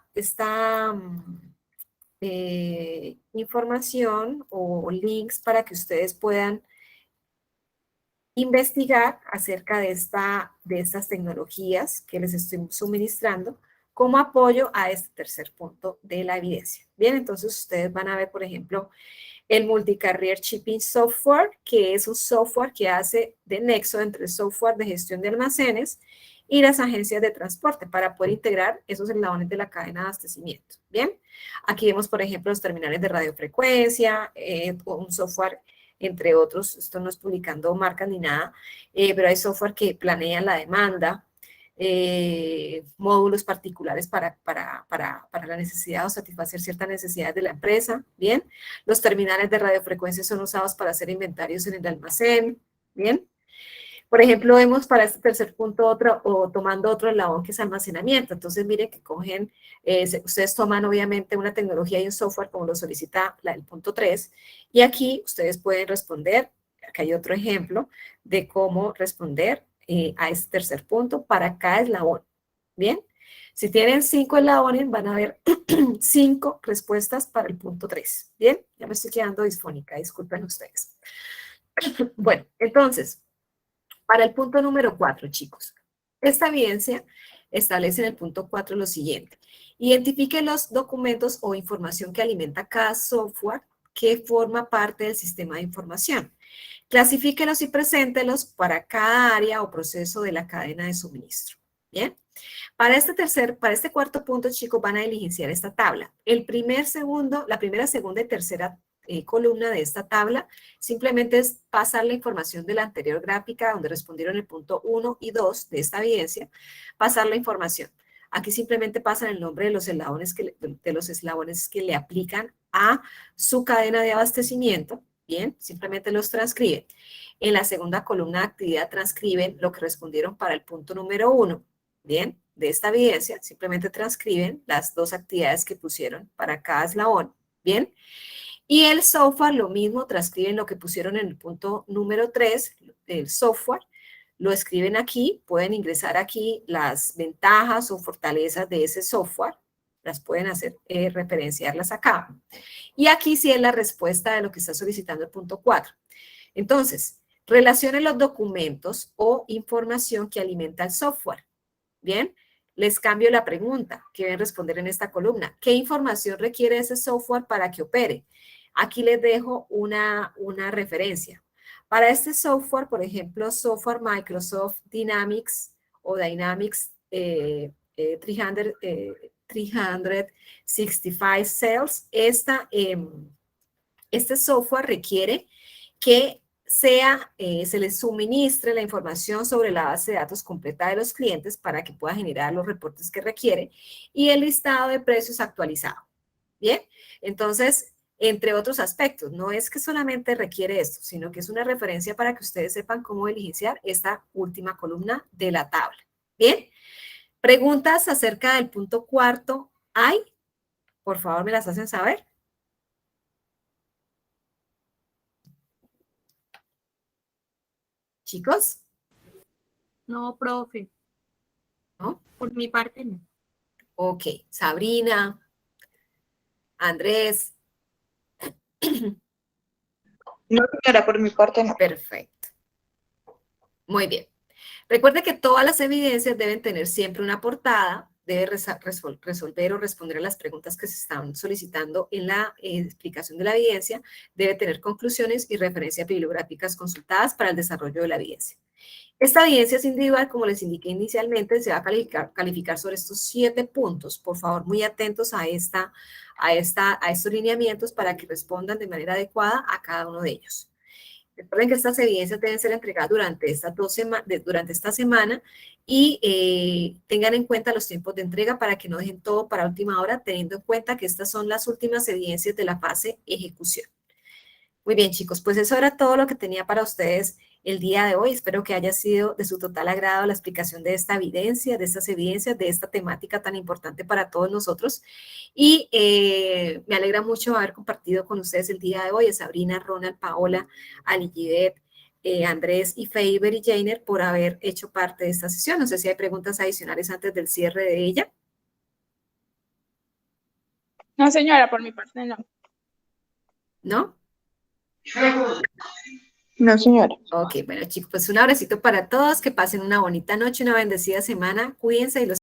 información o links para que ustedes puedan investigar acerca de estas tecnologías que les estoy suministrando como apoyo a este tercer punto de la evidencia. Bien, entonces ustedes van a ver, por ejemplo, el Multi-Carrier Shipping Software, que es un software que hace de nexo entre el software de gestión de almacenes y las agencias de transporte para poder integrar esos eslabones de la cadena de abastecimiento. Bien, aquí vemos, por ejemplo, los terminales de radiofrecuencia, un software entre otros. Esto no es publicando marcas ni nada, pero hay software que planea la demanda, módulos particulares para la necesidad o satisfacer ciertas necesidades de la empresa. Bien, los terminales de radiofrecuencia son usados para hacer inventarios en el almacén. Bien, por ejemplo, vemos para este tercer punto tomando otro eslabón que es almacenamiento. Entonces, miren que cogen, ustedes toman obviamente una tecnología y un software como lo solicita el punto 3, y aquí ustedes pueden responder. Acá hay otro ejemplo de cómo responder a este tercer punto para cada eslabón. Bien, si tienen 5 eslabones, van a ver 5 respuestas para el punto 3. Bien, ya me estoy quedando disfónica, disculpen ustedes. Bueno, entonces, para el punto número 4, chicos, esta evidencia establece en el punto 4 lo siguiente: identifique los documentos o información que alimenta cada software que forma parte del sistema de información. Clasifíquelos y preséntelos para cada área o proceso de la cadena de suministro. Bien, para este cuarto punto, chicos, van a diligenciar esta tabla. La primera, segunda y tercera columna de esta tabla simplemente es pasar la información de la anterior gráfica donde respondieron el punto 1 y 2 de esta evidencia, pasar la información. Aquí simplemente pasan el nombre de los eslabones que le aplican a su cadena de abastecimiento. Bien, simplemente los transcriben. En la segunda columna de actividad transcriben lo que respondieron para el punto número 1. Bien, de esta evidencia simplemente transcriben las 2 actividades que pusieron para cada eslabón. Bien, y el software lo mismo, transcriben lo que pusieron en el punto número 3, el software, lo escriben aquí, pueden ingresar aquí las ventajas o fortalezas de ese software, las pueden hacer, referenciarlas acá. Y aquí sí es la respuesta de lo que está solicitando el punto 4. Entonces, relacionen los documentos o información que alimenta el software. Bien, les cambio la pregunta que deben responder en esta columna. ¿Qué información requiere ese software para que opere? Aquí les dejo una referencia. Para este software, por ejemplo, software Microsoft Dynamics o Dynamics 365 Sales, este software requiere que se les suministre la información sobre la base de datos completa de los clientes para que pueda generar los reportes que requiere y el listado de precios actualizado. Bien, entonces, entre otros aspectos, no es que solamente requiere esto, sino que es una referencia para que ustedes sepan cómo diligenciar esta última columna de la tabla. Bien, preguntas acerca del punto 4, ¿hay? Por favor, me las hacen saber. Chicos. No, profe. ¿No? Por mi parte no. Ok, Sabrina, Andrés. No, señora, por mi parte no. Perfecto. Muy bien. Recuerde que todas las evidencias deben tener siempre una portada, debe resolver o responder a las preguntas que se están solicitando en la explicación de la evidencia, debe tener conclusiones y referencias bibliográficas consultadas para el desarrollo de la evidencia. Esta evidencia es individual, como les indiqué inicialmente, se va a calificar sobre estos 7 puntos. Por favor, muy atentos a estos lineamientos para que respondan de manera adecuada a cada uno de ellos. Recuerden que estas evidencias deben ser entregadas durante esta semana y tengan en cuenta los tiempos de entrega para que no dejen todo para última hora, teniendo en cuenta que estas son las últimas evidencias de la fase ejecución. Muy bien, chicos, pues eso era todo lo que tenía para ustedes el día de hoy. Espero que haya sido de su total agrado la explicación de esta evidencia, de estas evidencias, de esta temática tan importante para todos nosotros. Y me alegra mucho haber compartido con ustedes el día de hoy, a Sabrina, Ronald, Paola, Aligidet, Andrés y Faber y Jainer por haber hecho parte de esta sesión. No sé si hay preguntas adicionales antes del cierre de ella. No, señora, por mi parte no. ¿No? No, señora. Ok, bueno, chicos, pues un abracito para todos, que pasen una bonita noche, una bendecida semana, cuídense y los